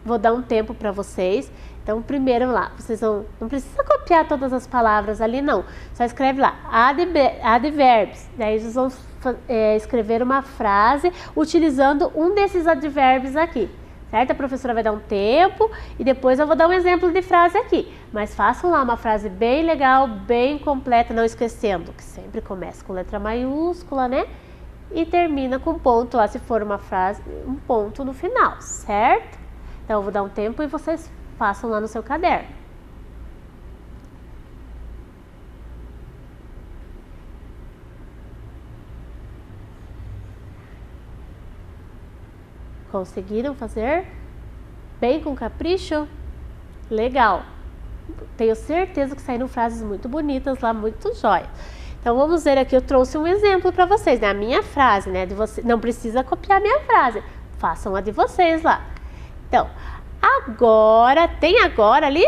vou dar um tempo para vocês. Então, primeiro lá, vocês não precisa copiar todas as palavras ali, não. Só escreve lá, advérbios. Daí vocês vão escrever uma frase utilizando um desses advérbios aqui, certo? A professora vai dar um tempo e depois eu vou dar um exemplo de frase aqui. Mas façam lá uma frase bem legal, bem completa, não esquecendo que sempre começa com letra maiúscula, né? E termina com ponto lá, se for uma frase, um ponto no final, certo? Então, eu vou dar um tempo e vocês façam lá no seu caderno. Conseguiram fazer? Bem com capricho? Legal! Tenho certeza que saíram frases muito bonitas lá, muito jóia. Então, vamos ver aqui, eu trouxe um exemplo para vocês, né? A minha frase, né? Não precisa copiar a minha frase, façam a de vocês lá. Então, agora, tem agora ali?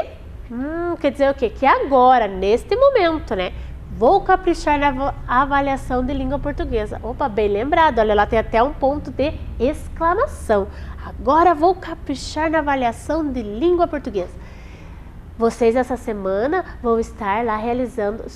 Quer dizer o quê? Que agora, neste momento, né? Vou caprichar na avaliação de língua portuguesa. Opa, bem lembrado, olha lá, tem até um ponto de exclamação. Agora vou caprichar na avaliação de língua portuguesa. Vocês essa semana vão estar lá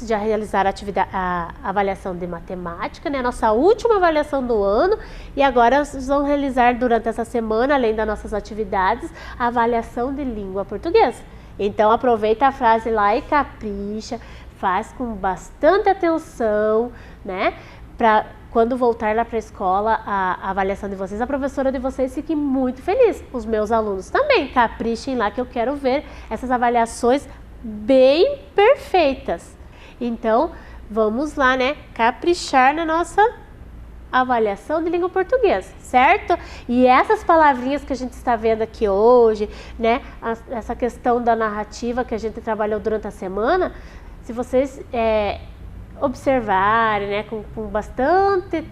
já realizaram a avaliação de matemática, né? A nossa última avaliação do ano, e agora vocês vão realizar durante essa semana, além das nossas atividades, a avaliação de língua portuguesa. Então aproveita a frase lá e capricha, faz com bastante atenção, né? Para quando voltar lá para a escola, a avaliação de vocês, a professora de vocês fique muito feliz. Os meus alunos também, caprichem lá que eu quero ver essas avaliações bem perfeitas. Então, vamos lá, né? Caprichar na nossa avaliação de língua portuguesa, certo? E essas palavrinhas que a gente está vendo aqui hoje, né? Essa questão da narrativa que a gente trabalhou durante a semana, se vocês observarem, né, com bastante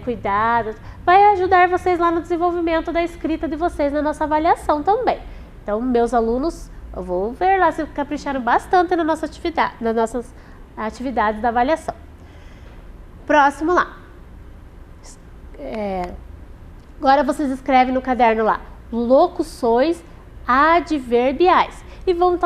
cuidado, vai ajudar vocês lá no desenvolvimento da escrita de vocês na nossa avaliação também. Então, meus alunos, eu vou ver lá se capricharam bastante na nossa atividade, nas nossas atividades da avaliação. Próximo lá. Agora vocês escrevem no caderno lá, locuções adverbiais. E vão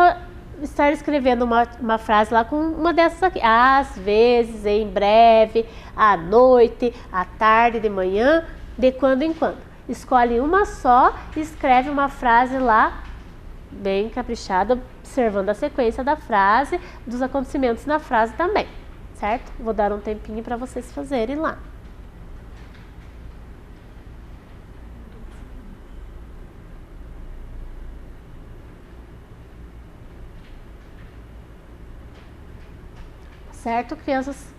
estar escrevendo uma frase lá com uma dessas aqui. Às vezes, em breve, à noite, à tarde, de manhã, de quando em quando. Escolhe uma só e escreve uma frase lá, bem caprichada, observando a sequência da frase, dos acontecimentos da frase também, certo? Vou dar um tempinho para vocês fazerem lá. Certo, crianças?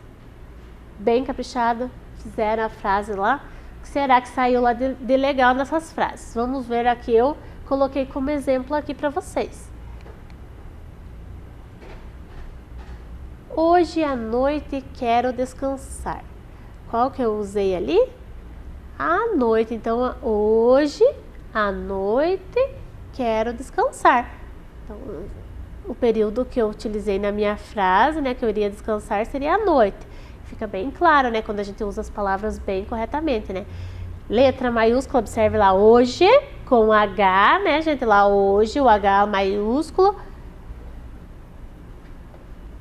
Bem caprichado, fizeram a frase lá. O que será que saiu lá de legal nessas frases? Vamos ver aqui, eu coloquei como exemplo aqui para vocês. Hoje à noite quero descansar. Qual que eu usei ali? À noite. Então, hoje à noite quero descansar. Então, o período que eu utilizei na minha frase, né, que eu iria descansar, seria à noite. Fica bem claro, né, quando a gente usa as palavras bem corretamente, né. Letra maiúscula, observe lá, hoje, com H, né, gente, lá hoje, o H maiúsculo.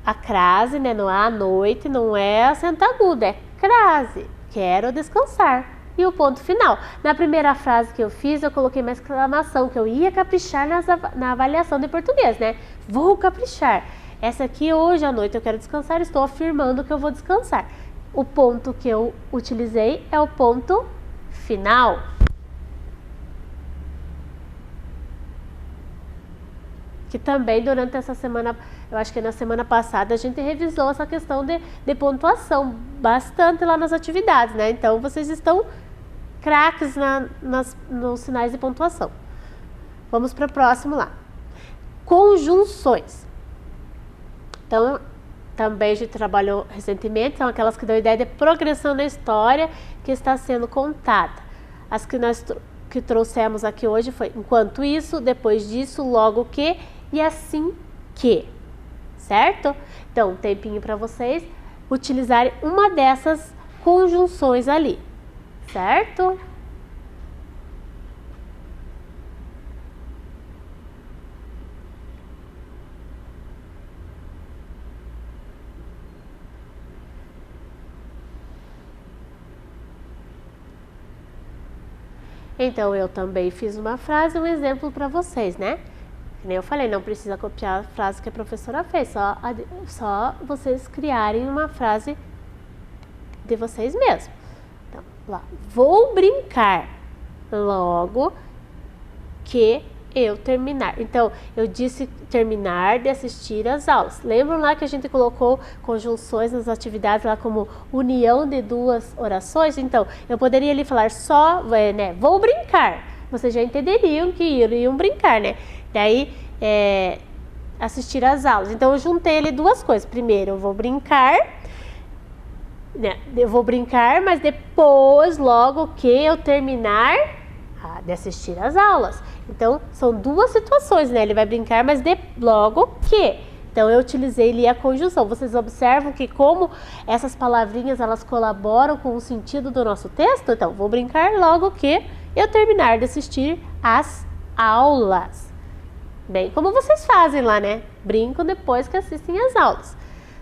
A crase, né, não é à noite, não é acento agudo, é crase, quero descansar. E o ponto final. Na primeira frase que eu fiz, eu coloquei uma exclamação, que eu ia caprichar na avaliação de português, né? Vou caprichar. Essa aqui, hoje à noite eu quero descansar, estou afirmando que eu vou descansar. O ponto que eu utilizei é o ponto final. Que também durante essa semana, eu acho que na semana passada, a gente revisou essa questão de pontuação bastante lá nas atividades, né? Então, vocês estão craques nos sinais de pontuação. Vamos para o próximo lá. Conjunções. Então, também a gente trabalhou recentemente, são aquelas que dão ideia de progressão na história que está sendo contada. As que nós trouxemos aqui hoje foi enquanto isso, depois disso, logo que e assim que. Certo? Então, um tempinho para vocês utilizarem uma dessas conjunções ali. Certo? Então, eu também fiz uma frase, um exemplo para vocês, né? Que nem eu falei, não precisa copiar a frase que a professora fez, só vocês criarem uma frase de vocês mesmos. Então, lá, vou brincar logo que eu terminar. Então, eu disse terminar de assistir às aulas. Lembram lá que a gente colocou conjunções nas atividades lá como união de duas orações? Então, eu poderia ali falar só, né, vou brincar. Vocês já entenderiam que iriam brincar, né? Daí, assistir às aulas. Então, eu juntei ali duas coisas. Primeiro, eu vou brincar, né? Eu vou brincar, mas depois, logo que eu terminar de assistir às aulas. Então, são duas situações, né? Ele vai brincar, mas logo que. Então, eu utilizei ali a conjunção. Vocês observam que como essas palavrinhas, elas colaboram com o sentido do nosso texto? Então, vou brincar logo que eu terminar de assistir às aulas. Bem, como vocês fazem lá, né? Brincam depois que assistem às aulas.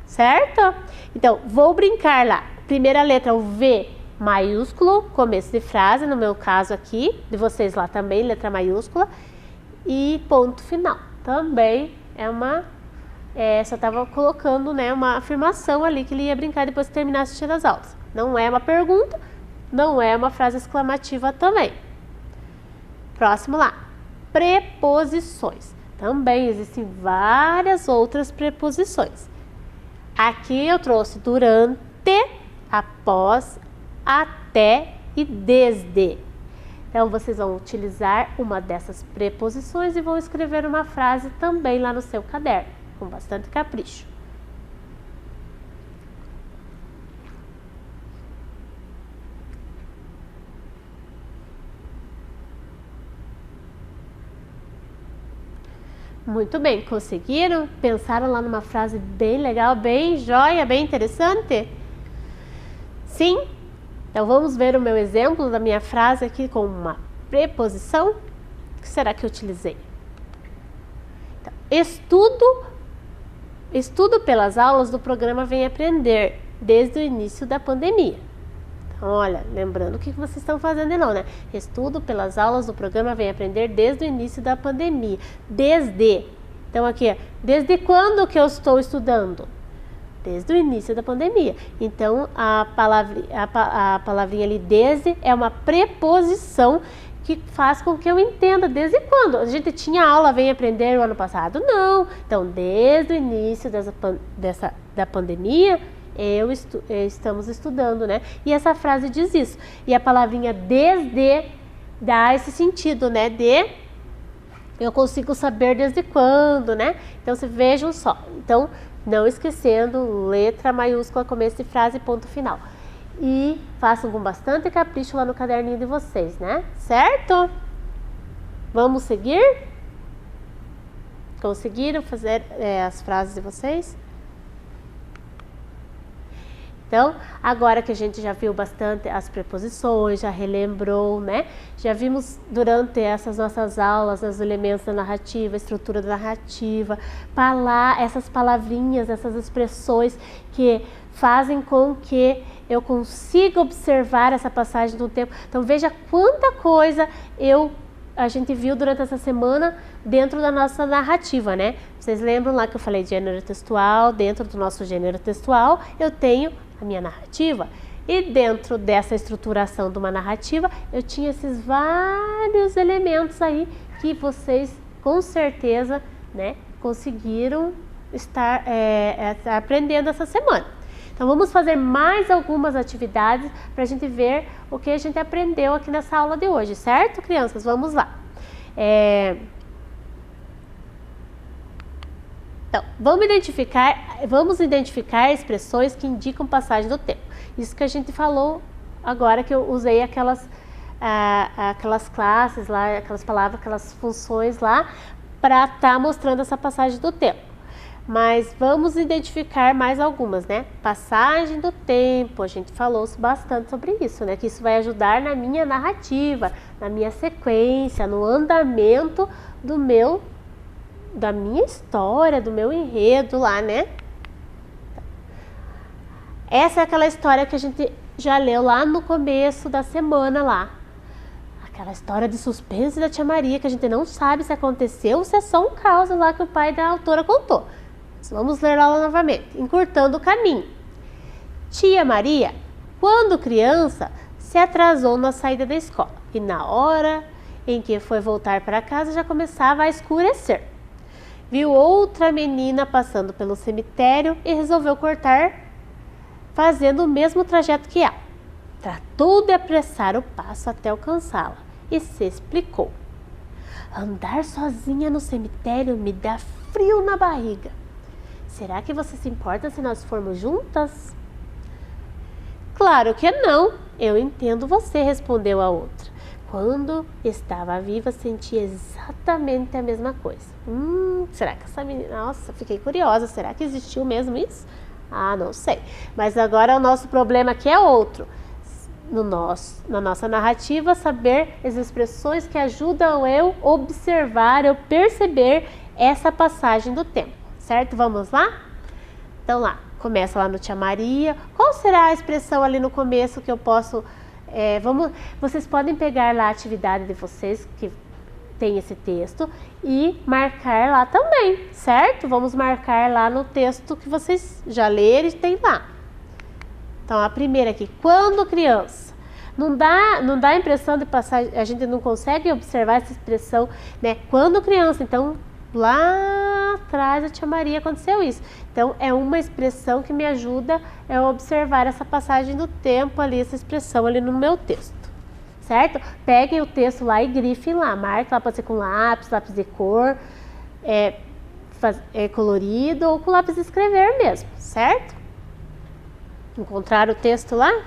Certo? Então, vou brincar lá. Primeira letra, o V maiúsculo, começo de frase, no meu caso aqui, de vocês lá também, letra maiúscula, e ponto final. Também é uma só estava colocando, né, uma afirmação ali que ele ia brincar depois que terminasse de assistir as aulas. Não é uma pergunta, não é uma frase exclamativa também. Próximo lá, preposições. Também existem várias outras preposições. Aqui eu trouxe durante, após, até e desde. Então, vocês vão utilizar uma dessas preposições e vão escrever uma frase também lá no seu caderno, com bastante capricho. Muito bem, conseguiram? Pensaram lá numa frase bem legal, bem joia, bem interessante? Sim? Então vamos ver o meu exemplo da minha frase aqui com uma preposição. O que será que eu utilizei? Então, estudo pelas aulas do programa Vem Aprender, desde o início da pandemia. Então, olha, lembrando o que vocês estão fazendo de novo, né? Estudo pelas aulas do programa Vem Aprender desde o início da pandemia. Desde. Então aqui, desde quando que eu estou estudando? Desde o início da pandemia. Então a palavrinha ali desde é uma preposição que faz com que eu entenda desde quando. A gente tinha aula Vem Aprender o ano passado? Não. Então desde o início da pandemia estamos estudando, né? E essa frase diz isso. E a palavrinha desde dá esse sentido, né? Eu consigo saber desde quando, né? Então, vejam só. Então, não esquecendo, letra maiúscula, começo de frase, ponto final. E façam com bastante capricho lá no caderninho de vocês, né? Certo? Vamos seguir? Conseguiram fazer as frases de vocês? Então, agora que a gente já viu bastante as preposições, já relembrou, né? Já vimos durante essas nossas aulas os elementos da narrativa, a estrutura da narrativa, essas palavrinhas, essas expressões que fazem com que eu consiga observar essa passagem do tempo. Então, veja quanta coisa a gente viu durante essa semana dentro da nossa narrativa, né? Vocês lembram lá que eu falei de gênero textual? Dentro do nosso gênero textual, eu tenho a minha narrativa. E dentro dessa estruturação de uma narrativa, eu tinha esses vários elementos aí que vocês, com certeza, né, conseguiram estar aprendendo essa semana. Então, vamos fazer mais algumas atividades para a gente ver o que a gente aprendeu aqui nessa aula de hoje, certo, crianças? Vamos lá. Então, vamos identificar expressões que indicam passagem do tempo. Isso que a gente falou agora, que eu usei aquelas classes lá, aquelas palavras, aquelas funções lá, para estar mostrando essa passagem do tempo. Mas vamos identificar mais algumas, né? Passagem do tempo, a gente falou bastante sobre isso, né? Que isso vai ajudar na minha narrativa, na minha sequência, no andamento da minha história, do meu enredo lá, né? Essa é aquela história que a gente já leu lá no começo da semana lá. Aquela história de suspense da tia Maria, que a gente não sabe se aconteceu ou se é só um caos lá que o pai da autora contou. Vamos ler ela novamente, encurtando o caminho. Tia Maria, quando criança, se atrasou na saída da escola e na hora em que foi voltar para casa já começava a escurecer. Viu outra menina passando pelo cemitério e resolveu cortar, fazendo o mesmo trajeto que ela. Tratou de apressar o passo até alcançá-la e se explicou. Andar sozinha no cemitério me dá frio na barriga. Será que você se importa se nós formos juntas? Claro que não, eu entendo você, respondeu a outra. Quando estava viva, sentia exatamente a mesma coisa. Será que essa menina... Nossa, fiquei curiosa, será que existiu mesmo isso? Ah, não sei. Mas agora o nosso problema aqui é outro. Na nossa narrativa, saber as expressões que ajudam eu observar, eu perceber essa passagem do tempo. Certo? Vamos lá? Então lá, começa lá no Tia Maria. Qual será a expressão ali no começo que eu posso... vocês podem pegar lá a atividade de vocês, que tem esse texto e marcar lá também, certo? Vamos marcar lá no texto que vocês já leram e tem lá. Então, a primeira aqui, quando criança. Não dá a impressão de passar, a gente não consegue observar essa expressão, né? Quando criança, então lá atrás a tia Maria aconteceu isso. Então, é uma expressão que me ajuda a observar essa passagem do tempo ali, essa expressão ali no meu texto. Certo? Peguem o texto lá e grifem lá, marquem lá, pode ser com lápis de cor, colorido ou com lápis de escrever mesmo, certo? Encontraram o texto lá?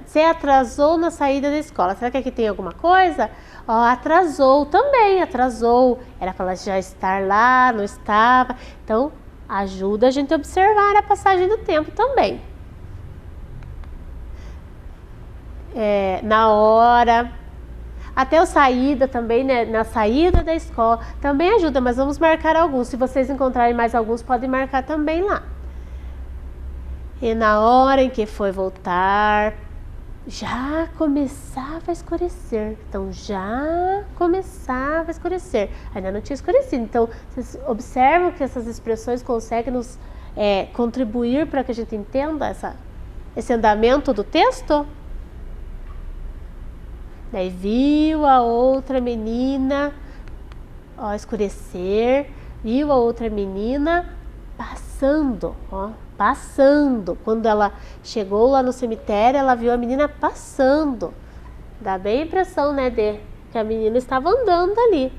Você atrasou na saída da escola, será que aqui tem alguma coisa? Ó, atrasou também, atrasou, era para ela já estar lá, não estava, então ajuda a gente a observar a passagem do tempo também. Na hora, até a saída também, né? Na saída da escola, também ajuda, mas vamos marcar alguns. Se vocês encontrarem mais alguns, podem marcar também lá. E na hora em que foi voltar, já começava a escurecer. Então, já começava a escurecer. Ainda não tinha escurecido. Então, vocês observam que essas expressões conseguem nos contribuir para que a gente entenda esse andamento do texto? Daí viu a outra menina escurecer, viu a outra menina passando, passando. Quando ela chegou lá no cemitério, ela viu a menina passando. Dá bem a impressão, né, de que a menina estava andando ali.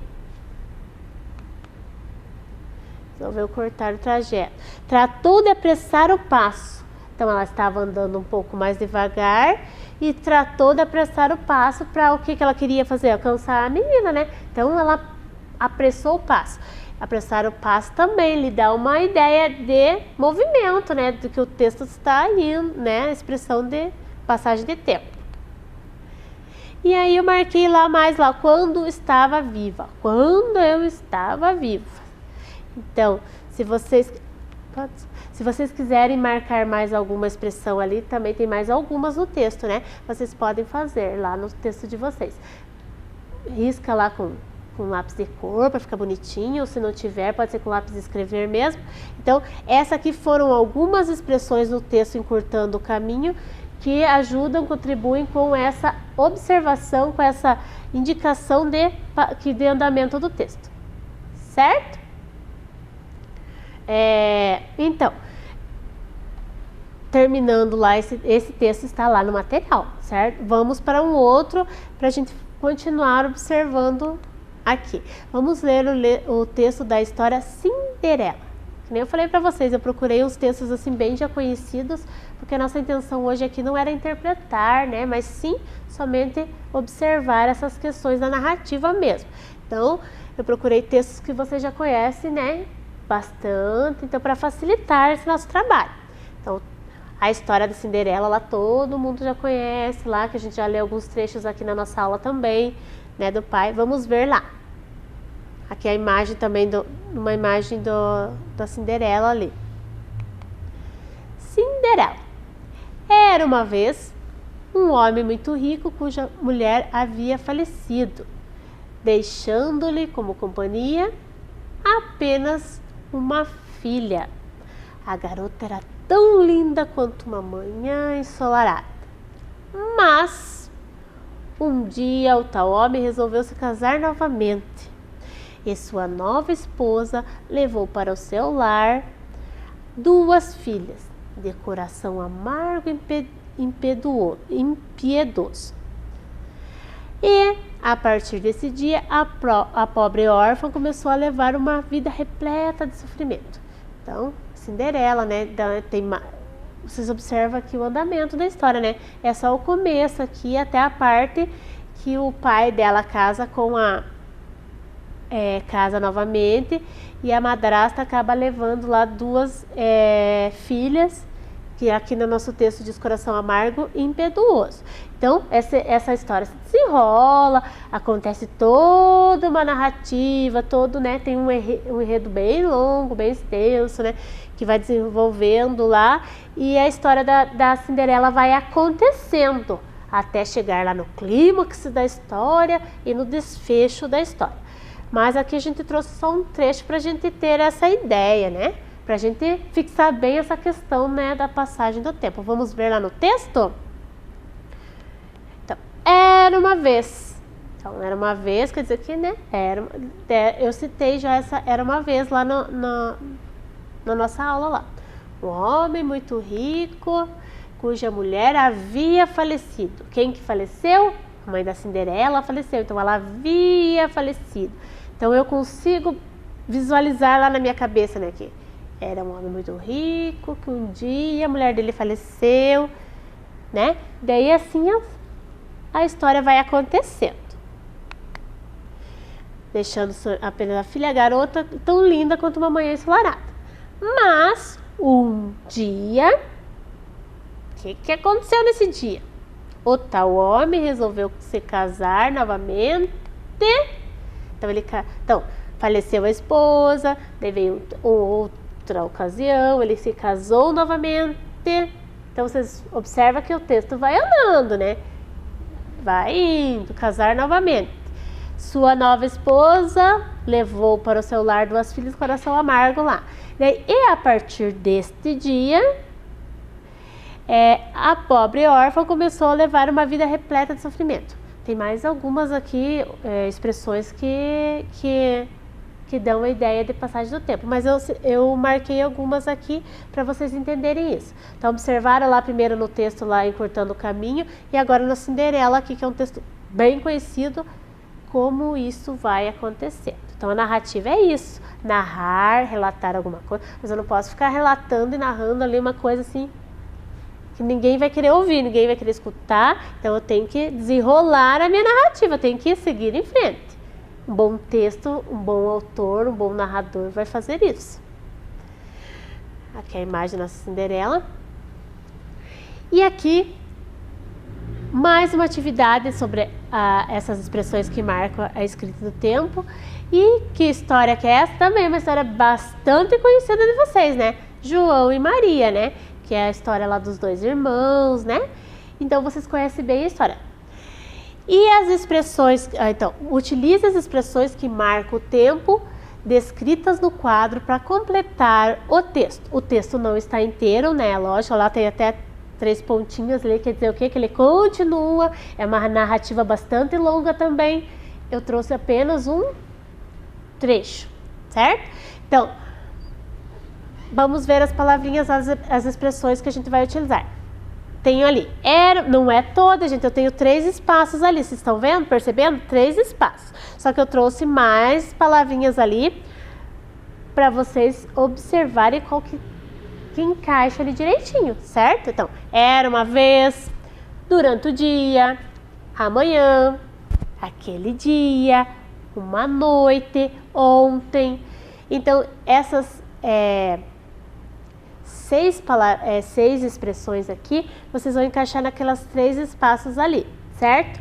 Resolveu cortar o trajeto. Tratou de apressar o passo. Então ela estava andando um pouco mais devagar e tratou de apressar o passo para o que ela queria fazer? Alcançar a menina, né? Então ela apressou o passo. Apressar o passo também lhe dá uma ideia de movimento, né? Do que o texto está indo, né? A expressão de passagem de tempo. E aí eu marquei lá quando estava viva. Quando eu estava viva. Então, se vocês quiserem marcar mais alguma expressão ali, também tem mais algumas no texto, né? Vocês podem fazer lá no texto de vocês. Risca lá com lápis de cor para ficar bonitinho, ou se não tiver, pode ser com lápis de escrever mesmo. Então, essa aqui foram algumas expressões no texto encurtando o caminho que ajudam, contribuem com essa observação, com essa indicação de andamento do texto. Certo? Então, terminando lá, esse texto está lá no material, certo? Vamos para um outro, para a gente continuar observando aqui. Vamos ler o texto da história Cinderela. Como eu falei para vocês, eu procurei uns textos assim bem já conhecidos, porque a nossa intenção hoje aqui não era interpretar, né? Mas sim, somente observar essas questões da narrativa mesmo. Então, eu procurei textos que vocês já conhecem, né? Bastante, então para facilitar esse nosso trabalho. Então, a história da Cinderela, lá todo mundo já conhece, lá que a gente já leu alguns trechos aqui na nossa aula também, né, do pai. Vamos ver lá. Aqui a imagem também, uma imagem da Cinderela ali. Cinderela. Era uma vez um homem muito rico cuja mulher havia falecido, deixando-lhe como companhia apenas uma filha. A garota era tão linda quanto uma manhã ensolarada. Mas um dia o tal homem resolveu se casar novamente e sua nova esposa levou para o seu lar 2 filhas de coração amargo e impiedoso. E a partir desse dia, a pobre órfã começou a levar uma vida repleta de sofrimento. Então, Cinderela, né? Vocês observam aqui o andamento da história, né? É só o começo aqui, até a parte que o pai dela casa casa novamente e a madrasta acaba levando lá 2 filhas, que aqui no nosso texto diz coração amargo e impetuoso. Então, essa história se desenrola, acontece toda uma narrativa, né, tem um enredo bem longo, bem extenso, né, que vai desenvolvendo lá, e a história da Cinderela vai acontecendo até chegar lá no clímax da história e no desfecho da história. Mas aqui a gente trouxe só um trecho para a gente ter essa ideia, né? Para a gente fixar bem essa questão, né, da passagem do tempo. Vamos ver lá no texto? Então, era uma vez. Então, era uma vez, quer dizer que, né, eu citei já essa era uma vez lá na nossa aula lá. Um homem muito rico, cuja mulher havia falecido. Quem que faleceu? A mãe da Cinderela faleceu, então ela havia falecido. Então eu consigo visualizar lá na minha cabeça, né, que era um homem muito rico, que um dia a mulher dele faleceu, né? Daí assim a história vai acontecendo. Deixando apenas a filha, a garota, tão linda quanto uma manhã ensolarada. Mas um dia, o que aconteceu nesse dia? O tal homem resolveu se casar novamente. Então, faleceu a esposa, daí veio outra ocasião, ele se casou novamente. Então, vocês observam que o texto vai andando, né? Vai indo, casar novamente. Sua nova esposa levou para o seu lar 2 filhas de coração amargo lá. E a partir deste dia, a pobre órfã começou a levar uma vida repleta de sofrimento. Tem mais algumas aqui expressões que dão a ideia de passagem do tempo, mas eu marquei algumas aqui para vocês entenderem isso. Então observaram lá primeiro no texto lá Encurtando o Caminho e agora na Cinderela aqui, que é um texto bem conhecido, como isso vai acontecendo. Então a narrativa é isso, narrar, relatar alguma coisa, mas eu não posso ficar relatando e narrando ali uma coisa assim que ninguém vai querer ouvir, ninguém vai querer escutar, então eu tenho que desenrolar a minha narrativa, eu tenho que seguir em frente. Um bom texto, um bom autor, um bom narrador vai fazer isso. Aqui é a imagem da Cinderela. E aqui, mais uma atividade sobre essas expressões que marcam a escrita do tempo. E que história que é essa? Também é uma história bastante conhecida de vocês, né? João e Maria, né? Que é a história lá dos 2 irmãos, né? Então, vocês conhecem bem a história. E as expressões, então, utilize as expressões que marcam o tempo descritas no quadro para completar o texto. O texto não está inteiro, né? Lógico, lá tem até 3 pontinhos ali, quer dizer o quê? Que ele continua, é uma narrativa bastante longa também. Eu trouxe apenas um trecho, certo? Então, vamos ver as palavrinhas, as expressões que a gente vai utilizar. Tenho ali, não é toda, gente, eu tenho 3 espaços ali, vocês estão vendo, percebendo? 3 espaços. Só que eu trouxe mais palavrinhas ali para vocês observarem qual que encaixa ali direitinho, certo? Então, era uma vez, durante o dia, amanhã, aquele dia, uma noite, ontem. Então, essas 6 expressões aqui, vocês vão encaixar naquelas 3 espaços ali, certo?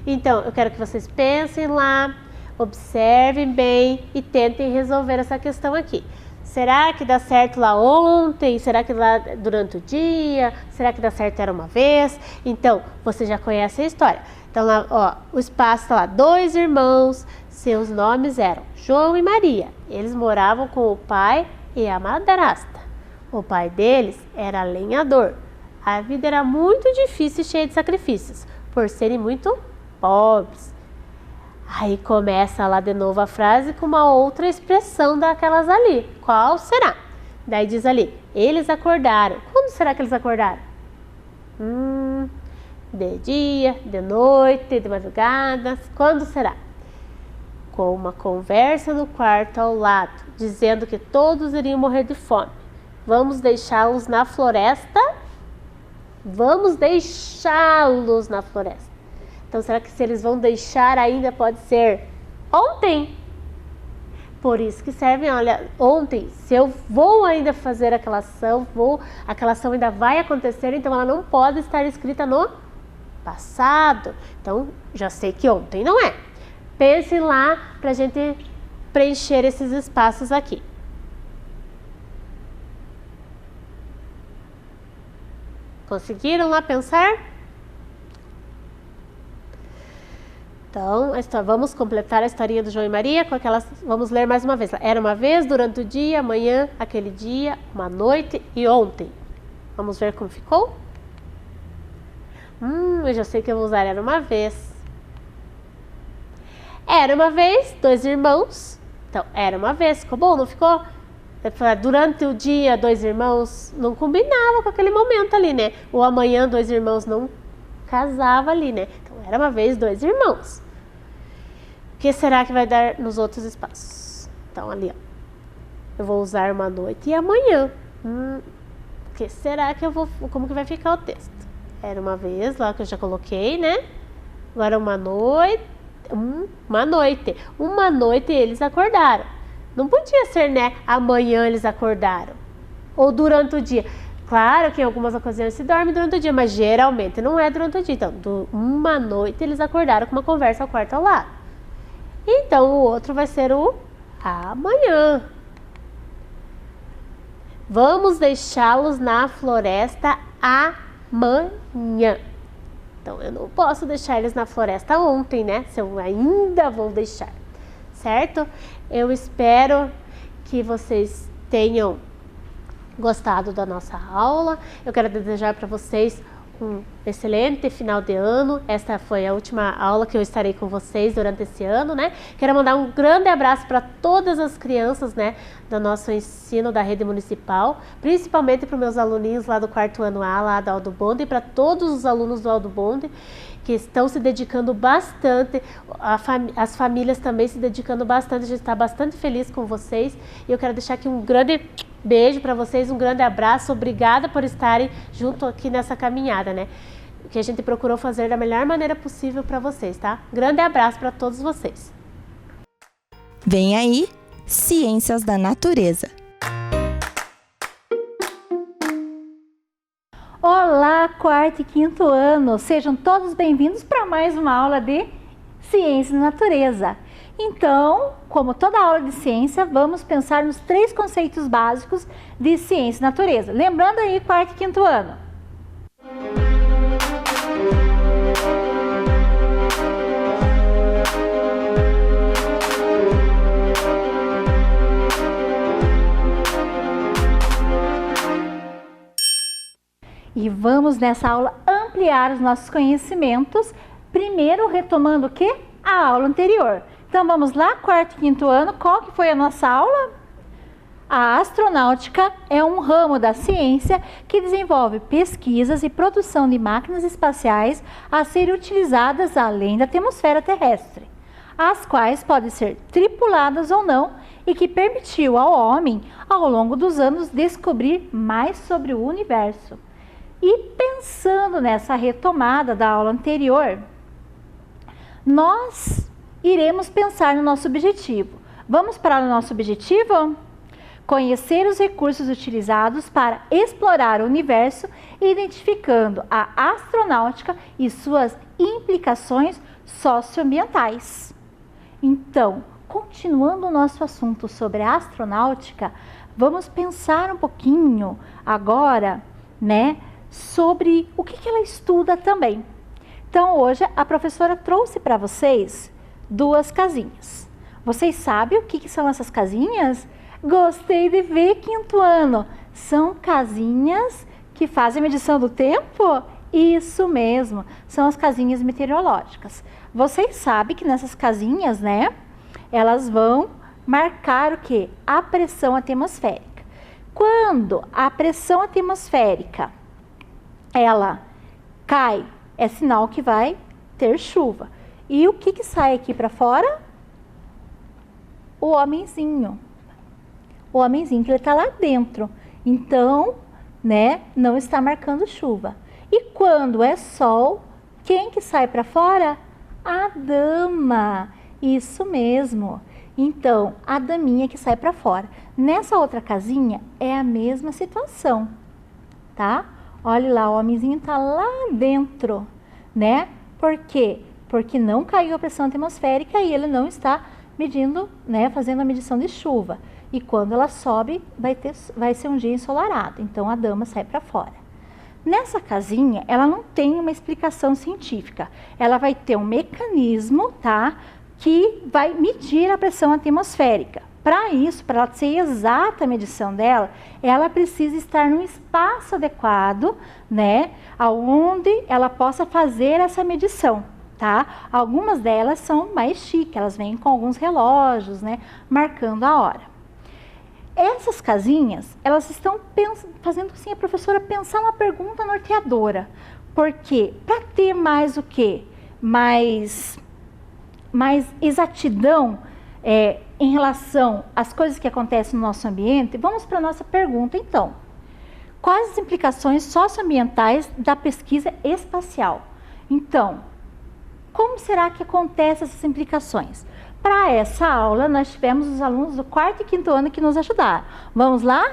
Então, eu quero que vocês pensem lá, observem bem e tentem resolver essa questão aqui. Será que dá certo lá ontem? Será que lá durante o dia? Será que dá certo era uma vez? Então, você já conhece a história. Então, lá, ó, o espaço está lá, 2 irmãos, seus nomes eram João e Maria. Eles moravam com o pai e a madrasta. O pai deles era lenhador. A vida era muito difícil e cheia de sacrifícios, por serem muito pobres. Aí começa lá de novo a frase com uma outra expressão daquelas ali. Qual será? Daí diz ali, eles acordaram. Quando será que eles acordaram? De dia, de noite, de madrugada. Quando será? Com uma conversa no quarto ao lado, dizendo que todos iriam morrer de fome. Vamos deixá-los na floresta? Vamos deixá-los na floresta. Então, será que se eles vão deixar ainda pode ser ontem? Por isso que servem, olha, ontem, se eu vou ainda fazer aquela ação ainda vai acontecer, então ela não pode estar escrita no passado. Então, já sei que ontem não é. Pense lá para a gente preencher esses espaços aqui. Conseguiram lá pensar? Então, vamos completar a historinha do João e Maria com aquelas. Vamos ler mais uma vez. Era uma vez, durante o dia, amanhã, aquele dia, uma noite e ontem. Vamos ver como ficou? Eu já sei que eu vou usar era uma vez. Era uma vez, 2 irmãos. Então, era uma vez. Ficou bom, não ficou? Durante o dia, 2 irmãos não combinava com aquele momento ali, né? O amanhã, 2 irmãos não casava ali, né? Então, era uma vez, 2 irmãos. O que será que vai dar nos outros espaços? Então, ali, ó. Eu vou usar uma noite e amanhã. O que será que eu vou... Como que vai ficar o texto? Era uma vez, lá que eu já coloquei, né? Agora uma noite. Uma noite eles acordaram. Não podia ser, né? Amanhã eles acordaram. Ou durante o dia. Claro que em algumas ocasiões se dorme durante o dia, mas geralmente não é durante o dia. Então, uma noite eles acordaram com uma conversa ao quarto ao lado. Então, o outro vai ser o amanhã. Vamos deixá-los na floresta amanhã. Então, eu não posso deixar eles na floresta ontem, né? Se eu ainda vou deixar, certo? Eu espero que vocês tenham gostado da nossa aula. Eu quero desejar para vocês um excelente final de ano. Esta foi a última aula que eu estarei com vocês durante esse ano, né? Quero mandar um grande abraço para todas as crianças, né, do nosso ensino da rede municipal, principalmente para os meus aluninhos lá do 4º ano A, lá da Aldo Bonde, e para todos os alunos do Aldo Bonde que estão se dedicando bastante, as famílias também se dedicando bastante. A gente está bastante feliz com vocês e eu quero deixar aqui um grande beijo para vocês, um grande abraço, obrigada por estarem junto aqui nessa caminhada, né? Que a gente procurou fazer da melhor maneira possível para vocês, tá? Grande abraço para todos vocês. Vem aí, Ciências da Natureza. Olá, 4º e 5º ano! Sejam todos bem-vindos para mais uma aula de Ciência e Natureza. Então, como toda aula de ciência, vamos pensar nos 3 conceitos básicos de ciência e natureza. Lembrando aí, 4º e 5º ano. E vamos nessa aula ampliar os nossos conhecimentos, primeiro retomando o quê? A aula anterior. Então vamos lá, 4º e 5º ano, qual que foi a nossa aula? A astronáutica é um ramo da ciência que desenvolve pesquisas e produção de máquinas espaciais a serem utilizadas além da atmosfera terrestre, as quais podem ser tripuladas ou não e que permitiu ao homem, ao longo dos anos, descobrir mais sobre o universo. E pensando nessa retomada da aula anterior, nós iremos pensar no nosso objetivo. Vamos para o nosso objetivo? Conhecer os recursos utilizados para explorar o universo, identificando a astronáutica e suas implicações socioambientais. Então, continuando o nosso assunto sobre a astronáutica, vamos pensar um pouquinho agora, né, sobre o que ela estuda também. Então, hoje a professora trouxe para vocês 2 casinhas. Vocês sabem o que são essas casinhas? Gostei de ver, 5º ano. São casinhas que fazem medição do tempo? Isso mesmo, são as casinhas meteorológicas. Vocês sabem que nessas casinhas, né, elas vão marcar o quê? A pressão atmosférica. Quando a pressão atmosférica ela cai, é sinal que vai ter chuva. E o que sai aqui para fora? O homenzinho. O homenzinho que ele está lá dentro. Então, né, não está marcando chuva. E quando é sol, quem que sai para fora? A dama. Isso mesmo. Então, a daminha que sai para fora. Nessa outra casinha é a mesma situação, tá? Olha lá, o homenzinho está lá dentro, né? Por quê? Porque não caiu a pressão atmosférica e ele não está medindo, né, fazendo a medição de chuva. E quando ela sobe, vai ser um dia ensolarado. Então, a dama sai para fora. Nessa casinha, ela não tem uma explicação científica. Ela vai ter um mecanismo, tá, que vai medir a pressão atmosférica. Para isso, para ela ser exata a medição dela, ela precisa estar num espaço adequado, né, onde ela possa fazer essa medição, tá? Algumas delas são mais chiques, elas vêm com alguns relógios, né, marcando a hora. Essas casinhas, elas estão fazendo assim a professora pensar uma pergunta norteadora. Porque para ter mais o quê? Mais exatidão em relação às coisas que acontecem no nosso ambiente, vamos para a nossa pergunta então. Quais as implicações socioambientais da pesquisa espacial? Então, como será que acontecem essas implicações? Para essa aula, nós tivemos os alunos do 4º e 5º ano que nos ajudaram. Vamos lá?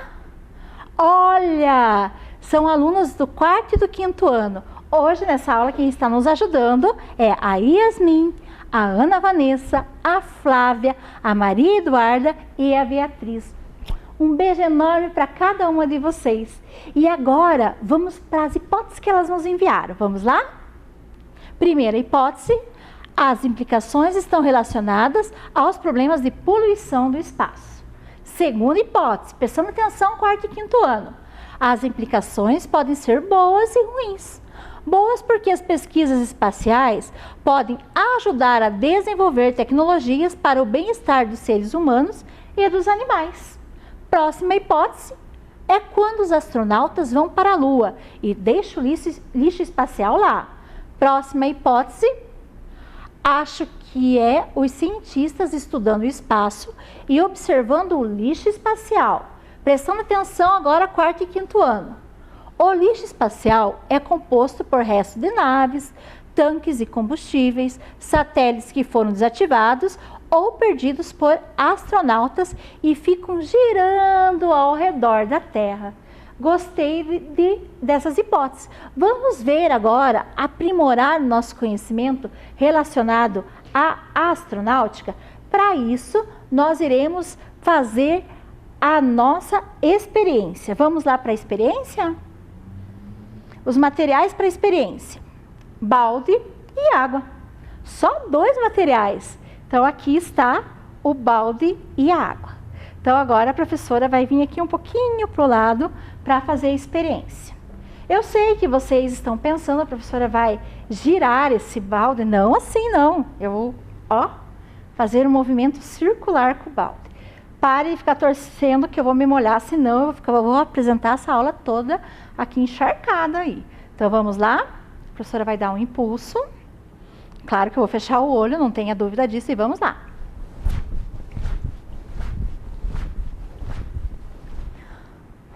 Olha, são alunos do 4º e do 5º ano. Hoje, nessa aula, quem está nos ajudando é a Yasmin, a Ana Vanessa, a Flávia, a Maria Eduarda e a Beatriz. Um beijo enorme para cada uma de vocês. E agora, vamos para as hipóteses que elas nos enviaram. Vamos lá? Primeira hipótese. As implicações estão relacionadas aos problemas de poluição do espaço. Segunda hipótese, prestando atenção, 4º e 5º ano. As implicações podem ser boas e ruins. Boas porque as pesquisas espaciais podem ajudar a desenvolver tecnologias para o bem-estar dos seres humanos e dos animais. Próxima hipótese é quando os astronautas vão para a Lua e deixam o lixo espacial lá. Próxima hipótese, acho que é os cientistas estudando o espaço e observando o lixo espacial. Prestando atenção agora, 4º e 5º ano. O lixo espacial é composto por restos de naves, tanques de combustíveis, satélites que foram desativados ou perdidos por astronautas e ficam girando ao redor da Terra. Gostei dessas hipóteses. Vamos ver agora, aprimorar nosso conhecimento relacionado à astronáutica. Para isso, nós iremos fazer a nossa experiência. Vamos lá para a experiência? Os materiais para a experiência: balde e água. Só 2 materiais. Então, aqui está o balde e a água. Então, agora a professora vai vir aqui um pouquinho para o lado para fazer a experiência. Eu sei que vocês estão pensando, a professora vai girar esse balde. Não assim, não. Eu vou, fazer um movimento circular com o balde. Pare de ficar torcendo que eu vou me molhar, senão eu vou apresentar essa aula toda aqui encharcada aí. Então, vamos lá. A professora vai dar um impulso. Claro que eu vou fechar o olho, não tenha dúvida disso, e vamos lá.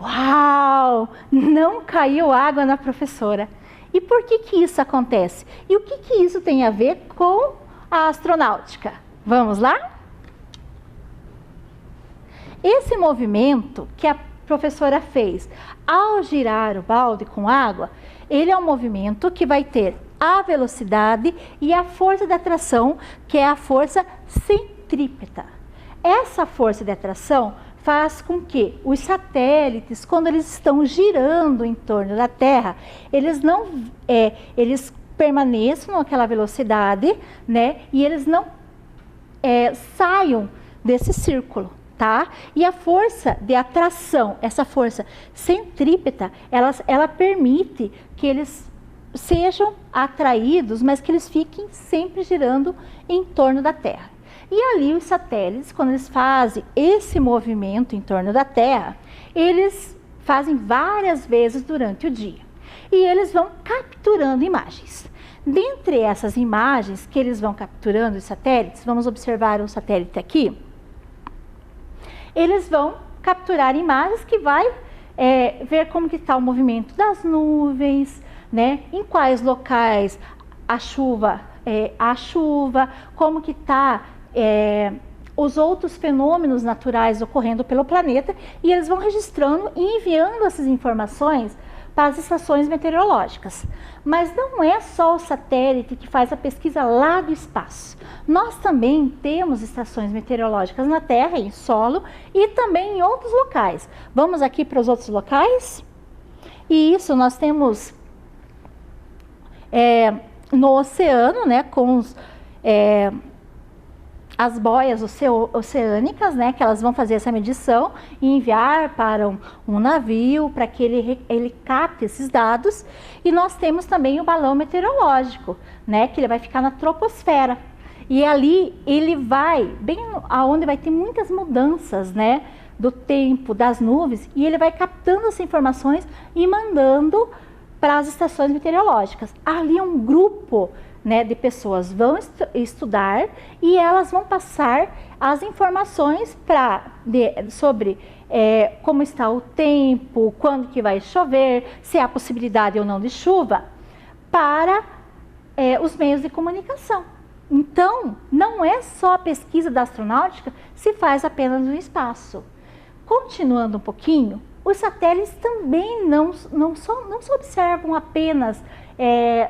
Uau! Não caiu água na professora. E por que isso acontece? E o que isso tem a ver com a astronáutica? Vamos lá? Esse movimento que a professora fez ao girar o balde com água, ele é um movimento que vai ter a velocidade e a força de atração, que é a força centrípeta. Essa força de atração faz com que os satélites, quando eles estão girando em torno da Terra, eles permaneçam naquela velocidade, né? E eles não saiam desse círculo, tá? E a força de atração, essa força centrípeta, ela permite que eles sejam atraídos, mas que eles fiquem sempre girando em torno da Terra. E ali os satélites, quando eles fazem esse movimento em torno da Terra, eles fazem várias vezes durante o dia. E eles vão capturando imagens. Dentre essas imagens que eles vão capturando, os satélites, vamos observar um satélite aqui. Eles vão capturar imagens que vai ver como que está o movimento das nuvens, né? Em quais locais a chuva, como que está os outros fenômenos naturais ocorrendo pelo planeta, e eles vão registrando e enviando essas informações para as estações meteorológicas. Mas não é só o satélite que faz a pesquisa lá do espaço. Nós também temos estações meteorológicas na Terra, em solo, e também em outros locais. Vamos aqui para os outros locais? E isso nós temos no oceano, né, com as boias oceânicas, né, que elas vão fazer essa medição e enviar para um navio para que ele capte esses dados. E nós temos também o balão meteorológico, né, que ele vai ficar na troposfera. E ali ele vai bem aonde vai ter muitas mudanças, né, do tempo, das nuvens, e ele vai captando essas informações e mandando para as estações meteorológicas. Ali um grupo, né, de pessoas vão estudar e elas vão passar as informações sobre como está o tempo, quando que vai chover, se há possibilidade ou não de chuva, para os meios de comunicação. Então, não é só a pesquisa da astronáutica se faz apenas no espaço. Continuando um pouquinho, os satélites também não se observam apenas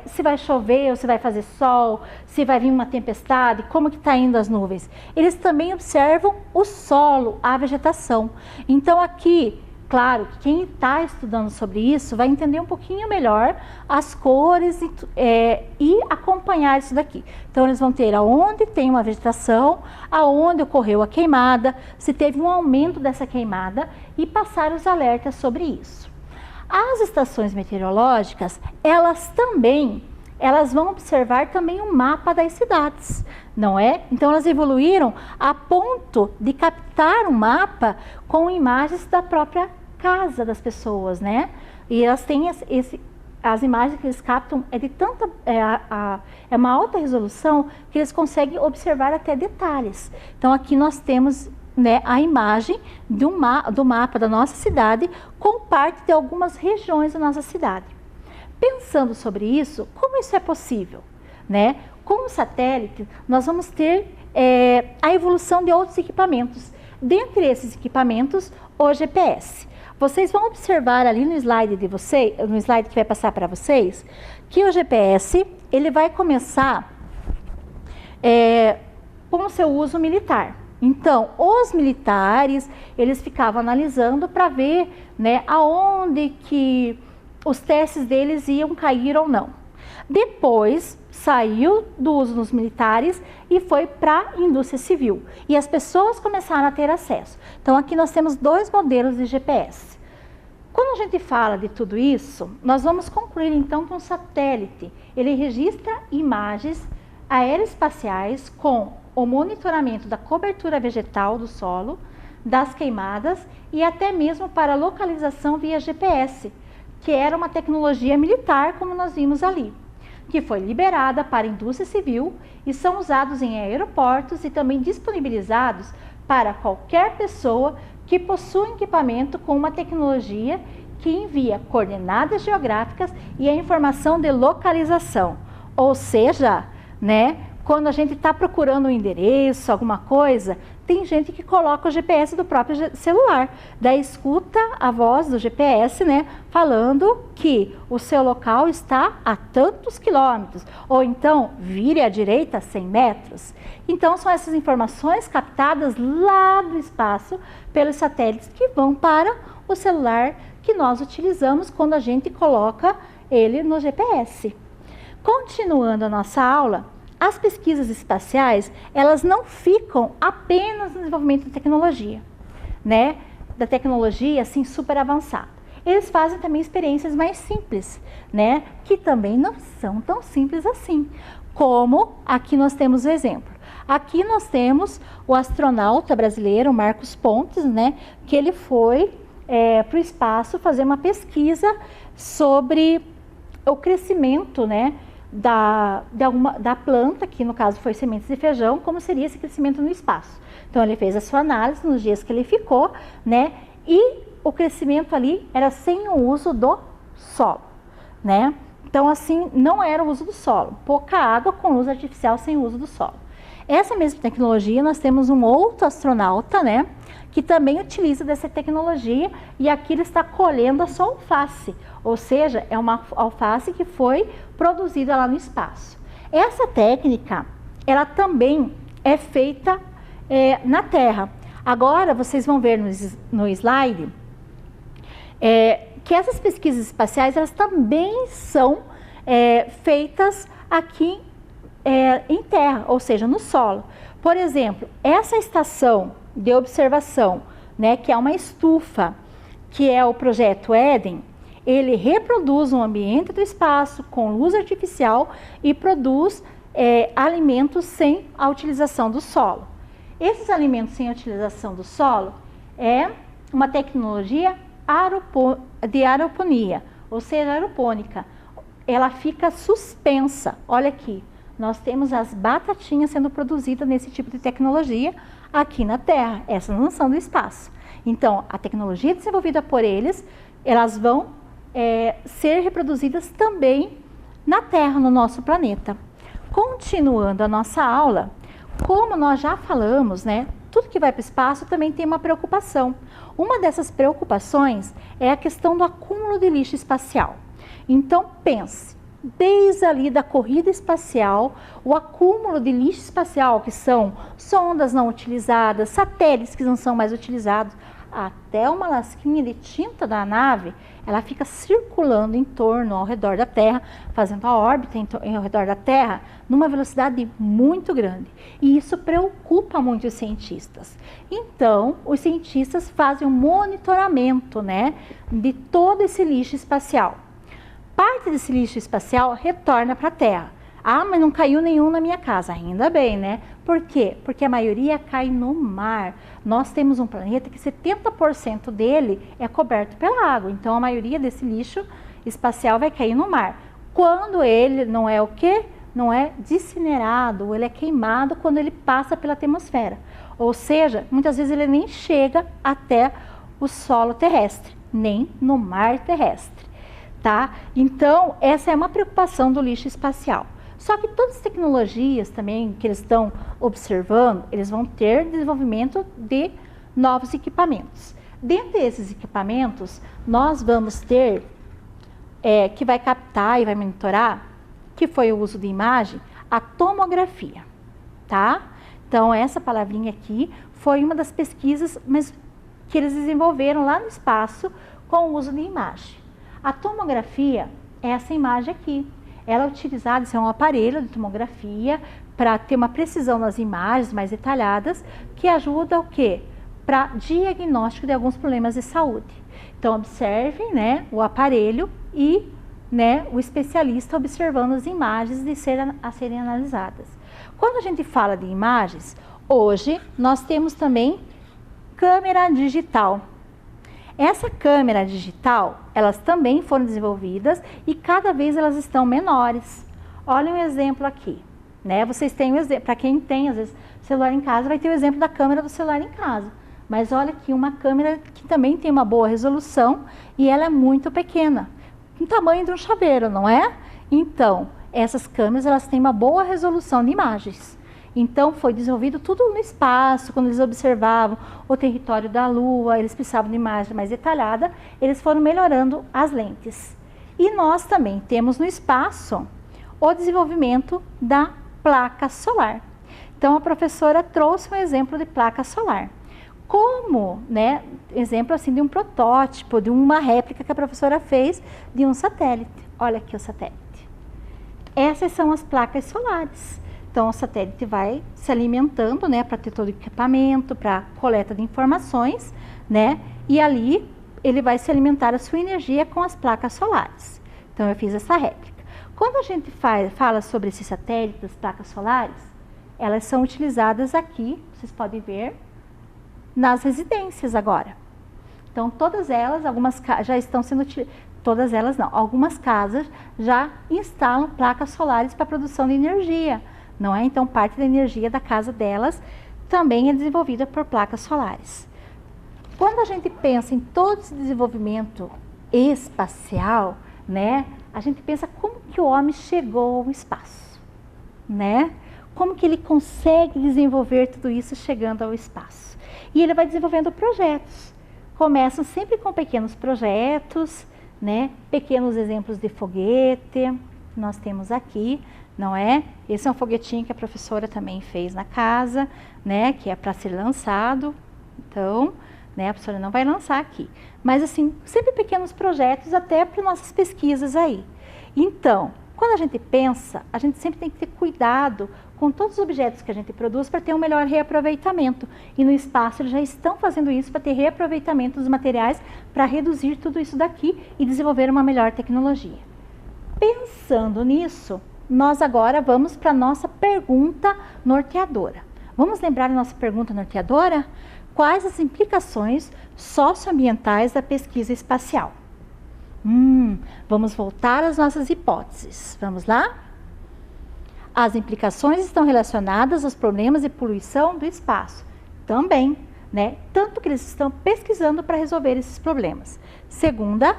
se vai chover ou se vai fazer sol, se vai vir uma tempestade, como que está indo as nuvens. Eles também observam o solo, a vegetação. Então aqui, claro, quem está estudando sobre isso vai entender um pouquinho melhor as cores e acompanhar isso daqui. Então eles vão ter aonde tem uma vegetação, aonde ocorreu a queimada, se teve um aumento dessa queimada e passar os alertas sobre isso. As estações meteorológicas, elas vão observar também um mapa das cidades, não é? Então elas evoluíram a ponto de captar um mapa com imagens da própria casa das pessoas, né? E elas têm as imagens que eles captam é uma alta resolução que eles conseguem observar até detalhes. Então aqui nós temos, né, a imagem do mapa da nossa cidade com parte de algumas regiões da nossa cidade. Pensando sobre isso, como isso é possível, né? Com o satélite, nós vamos ter a evolução de outros equipamentos. Dentre esses equipamentos, o GPS. Vocês vão observar ali no slide no slide que vai passar para vocês, que o GPS ele vai começar com o seu uso militar. Então, os militares, eles ficavam analisando para ver, né, aonde que os testes deles iam cair ou não. Depois, saiu do uso nos militares e foi para a indústria civil. E as pessoas começaram a ter acesso. Então, aqui nós temos dois modelos de GPS. Quando a gente fala de tudo isso, nós vamos concluir então que um satélite, ele registra imagens aeroespaciais com o monitoramento da cobertura vegetal do solo, das queimadas e até mesmo para localização via GPS, que era uma tecnologia militar, como nós vimos ali, que foi liberada para a indústria civil e são usados em aeroportos e também disponibilizados para qualquer pessoa que possua equipamento com uma tecnologia que envia coordenadas geográficas e a informação de localização. Ou seja, né, quando a gente está procurando um endereço, alguma coisa, tem gente que coloca o GPS do próprio celular. Daí escuta a voz do GPS, né, falando que o seu local está a tantos quilômetros. Ou então, vire à direita 100 metros. Então, são essas informações captadas lá do espaço pelos satélites que vão para o celular que nós utilizamos quando a gente coloca ele no GPS. Continuando a nossa aula, as pesquisas espaciais, elas não ficam apenas no desenvolvimento da tecnologia, né? Da tecnologia, assim, super avançada. Eles fazem também experiências mais simples, né? Que também não são tão simples assim. Como aqui nós temos o exemplo. Aqui nós temos o astronauta brasileiro, Marcos Pontes, né? Que ele foi para o espaço fazer uma pesquisa sobre o crescimento, né? Da planta, que no caso foi sementes de feijão, como seria esse crescimento no espaço. Então ele fez a sua análise nos dias que ele ficou, né? E o crescimento ali era sem o uso do solo, né? Então assim, não era o uso do solo, pouca água com luz artificial sem o uso do solo. Essa mesma tecnologia, nós temos um outro astronauta, né? Que também utiliza dessa tecnologia e aqui ele está colhendo a sua alface, ou seja, é uma alface que foi produzida lá no espaço. Essa técnica, ela também é feita na Terra. Agora, vocês vão ver no slide que essas pesquisas espaciais, elas também são feitas aqui em terra, ou seja, no solo. Por exemplo, essa estação de observação, né, que é uma estufa, que é o projeto Éden, ele reproduz um ambiente do espaço com luz artificial e produz alimentos sem a utilização do solo. Esses alimentos sem a utilização do solo é uma tecnologia de aeroponia, ou seja, aeropônica. Ela fica suspensa. Olha aqui, nós temos as batatinhas sendo produzidas nesse tipo de tecnologia aqui na Terra. Essas não são do espaço. Então, a tecnologia desenvolvida por eles, elas vão ser reproduzidas também na Terra, no nosso planeta. Continuando a nossa aula, como nós já falamos, né, tudo que vai para o espaço também tem uma preocupação. Uma dessas preocupações é a questão do acúmulo de lixo espacial. Então, pense, desde ali da corrida espacial, o acúmulo de lixo espacial, que são sondas não utilizadas, satélites que não são mais utilizados, até uma lasquinha de tinta da nave, ela fica circulando em torno, ao redor da Terra, fazendo a órbita ao redor da Terra, numa velocidade muito grande. E isso preocupa muito os cientistas. Então, os cientistas fazem um monitoramento, né, de todo esse lixo espacial. Parte desse lixo espacial retorna para a Terra. Ah, mas não caiu nenhum na minha casa. Ainda bem, né? Por quê? Porque a maioria cai no mar. Nós temos um planeta que 70% dele é coberto pela água. Então, a maioria desse lixo espacial vai cair no mar. Quando ele não é o quê? Não é incinerado, ele é queimado quando ele passa pela atmosfera. Ou seja, muitas vezes ele nem chega até o solo terrestre, nem no mar terrestre. Tá? Então, essa é uma preocupação do lixo espacial. Só que todas as tecnologias também que eles estão observando, eles vão ter desenvolvimento de novos equipamentos. Dentro desses equipamentos, nós vamos ter, que vai captar e vai monitorar, que foi o uso de imagem, a tomografia. Tá? Então, essa palavrinha aqui foi uma das pesquisas que eles desenvolveram lá no espaço com o uso de imagem. A tomografia é essa imagem aqui. Ela é utilizada, isso é um aparelho de tomografia para ter uma precisão nas imagens mais detalhadas, que ajuda o quê? Para diagnóstico de alguns problemas de saúde. Então, observem, né, o aparelho e, né, o especialista observando as imagens a serem analisadas. Quando a gente fala de imagens, hoje nós temos também câmera digital. Essa câmera digital, elas também foram desenvolvidas e cada vez elas estão menores. Olha um exemplo aqui, né? Vocês têm um exemplo, para quem tem às vezes celular em casa, vai ter o exemplo da câmera do celular em casa. Mas olha aqui, uma câmera que também tem uma boa resolução e ela é muito pequena, o tamanho de um chaveiro, não é? Então, essas câmeras, elas têm uma boa resolução de imagens. Então, foi desenvolvido tudo no espaço, quando eles observavam o território da Lua, eles precisavam de imagem mais detalhada, eles foram melhorando as lentes. E nós também temos no espaço o desenvolvimento da placa solar. Então, a professora trouxe um exemplo de placa solar. Como, né, exemplo assim de um protótipo, de uma réplica que a professora fez de um satélite. Olha aqui o satélite. Essas são as placas solares. Então, o satélite vai se alimentando, né, para ter todo o equipamento, para coleta de informações, né, e ali ele vai se alimentar a sua energia com as placas solares. Então, eu fiz essa réplica. Quando a gente fala sobre esses satélites, as placas solares, elas são utilizadas aqui, vocês podem ver, nas residências agora. Então, todas elas, algumas já estão sendo utilizadas, todas elas não, algumas casas já instalam placas solares para produção de energia. Não é? Então, parte da energia da casa delas também é desenvolvida por placas solares. Quando a gente pensa em todo esse desenvolvimento espacial, né, a gente pensa como que o homem chegou ao espaço, né? Como que ele consegue desenvolver tudo isso chegando ao espaço. E ele vai desenvolvendo projetos. Começam sempre com pequenos projetos, né, pequenos exemplos de foguete, nós temos aqui, não é? Esse é um foguetinho que a professora também fez na casa, né? Que é para ser lançado. Então, né? A professora não vai lançar aqui. Mas assim, sempre pequenos projetos até para nossas pesquisas aí. Então, quando a gente pensa, a gente sempre tem que ter cuidado com todos os objetos que a gente produz para ter um melhor reaproveitamento. E no espaço eles já estão fazendo isso para ter reaproveitamento dos materiais, para reduzir tudo isso daqui e desenvolver uma melhor tecnologia. Pensando nisso, nós agora vamos para a nossa pergunta norteadora. Vamos lembrar a nossa pergunta norteadora? Quais as implicações socioambientais da pesquisa espacial? Vamos voltar às nossas hipóteses. Vamos lá? As implicações estão relacionadas aos problemas de poluição do espaço. Também, né? Tanto que eles estão pesquisando para resolver esses problemas. Segunda,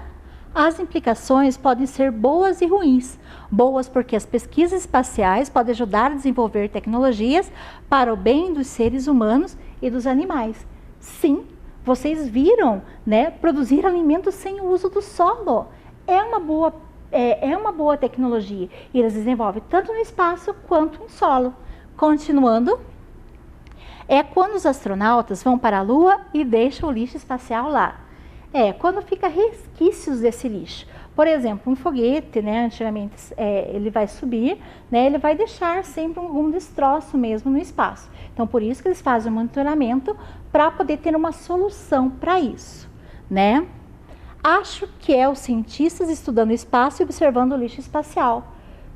as implicações podem ser boas e ruins. Boas porque as pesquisas espaciais podem ajudar a desenvolver tecnologias para o bem dos seres humanos e dos animais. Sim, vocês viram, né, produzir alimentos sem o uso do solo. É uma boa tecnologia. E eles desenvolvem tanto no espaço quanto em solo. Continuando, é quando os astronautas vão para a Lua e deixam o lixo espacial lá. Quando fica resquícios desse lixo. Por exemplo, um foguete, né, antigamente ele vai subir, né, ele vai deixar sempre algum destroço mesmo no espaço. Então, por isso que eles fazem o monitoramento para poder ter uma solução para isso, né? Acho que é os cientistas estudando o espaço e observando o lixo espacial.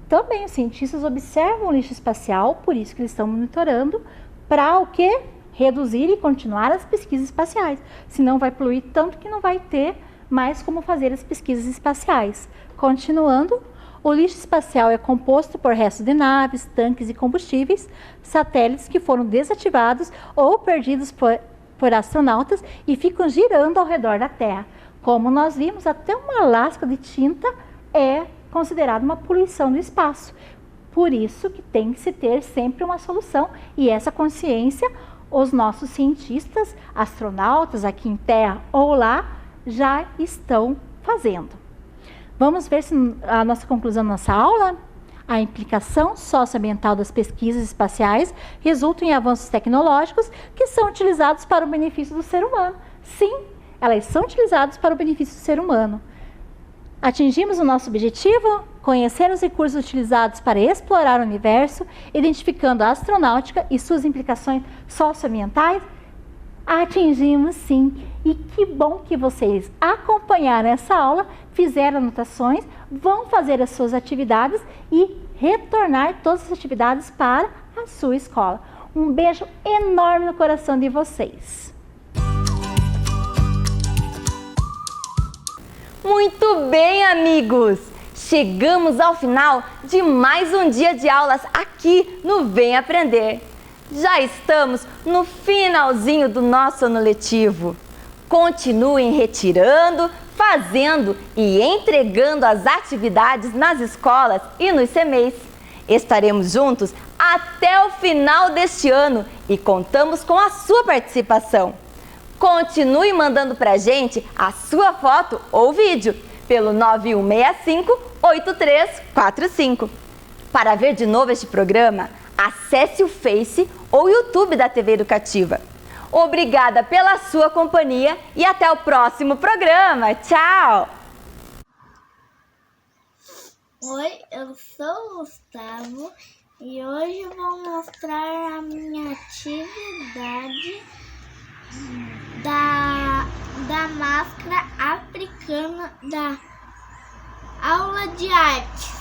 Também os cientistas observam o lixo espacial, por isso que eles estão monitorando, para o quê? Reduzir e continuar as pesquisas espaciais. Senão vai poluir tanto que não vai ter mais como fazer as pesquisas espaciais. Continuando, o lixo espacial é composto por restos de naves, tanques e combustíveis, satélites que foram desativados ou perdidos por astronautas e ficam girando ao redor da Terra. Como nós vimos, até uma lasca de tinta é considerada uma poluição do espaço. Por isso que tem que se ter sempre uma solução, e essa consciência os nossos cientistas, astronautas aqui em Terra ou lá, já estão fazendo. Vamos ver se a nossa conclusão da nossa aula? A implicação socioambiental das pesquisas espaciais resulta em avanços tecnológicos que são utilizados para o benefício do ser humano. Sim, elas são utilizadas para o benefício do ser humano. Atingimos o nosso objetivo? Conhecer os recursos utilizados para explorar o universo, identificando a astronáutica e suas implicações socioambientais? Atingimos sim. E que bom que vocês acompanharam essa aula, fizeram anotações, vão fazer as suas atividades e retornar todas as atividades para a sua escola. Um beijo enorme no coração de vocês. Muito bem, amigos! Chegamos ao final de mais um dia de aulas aqui no Vem Aprender. Já estamos no finalzinho do nosso ano letivo. Continuem retirando, fazendo e entregando as atividades nas escolas e nos CMEs. Estaremos juntos até o final deste ano e contamos com a sua participação. Continue mandando pra gente a sua foto ou vídeo pelo 9165-8345. Para ver de novo este programa, acesse o Face ou o YouTube da TV Educativa. Obrigada pela sua companhia e até o próximo programa. Tchau! Oi, eu sou o Gustavo e hoje eu vou mostrar a minha atividade da máscara africana da aula de artes.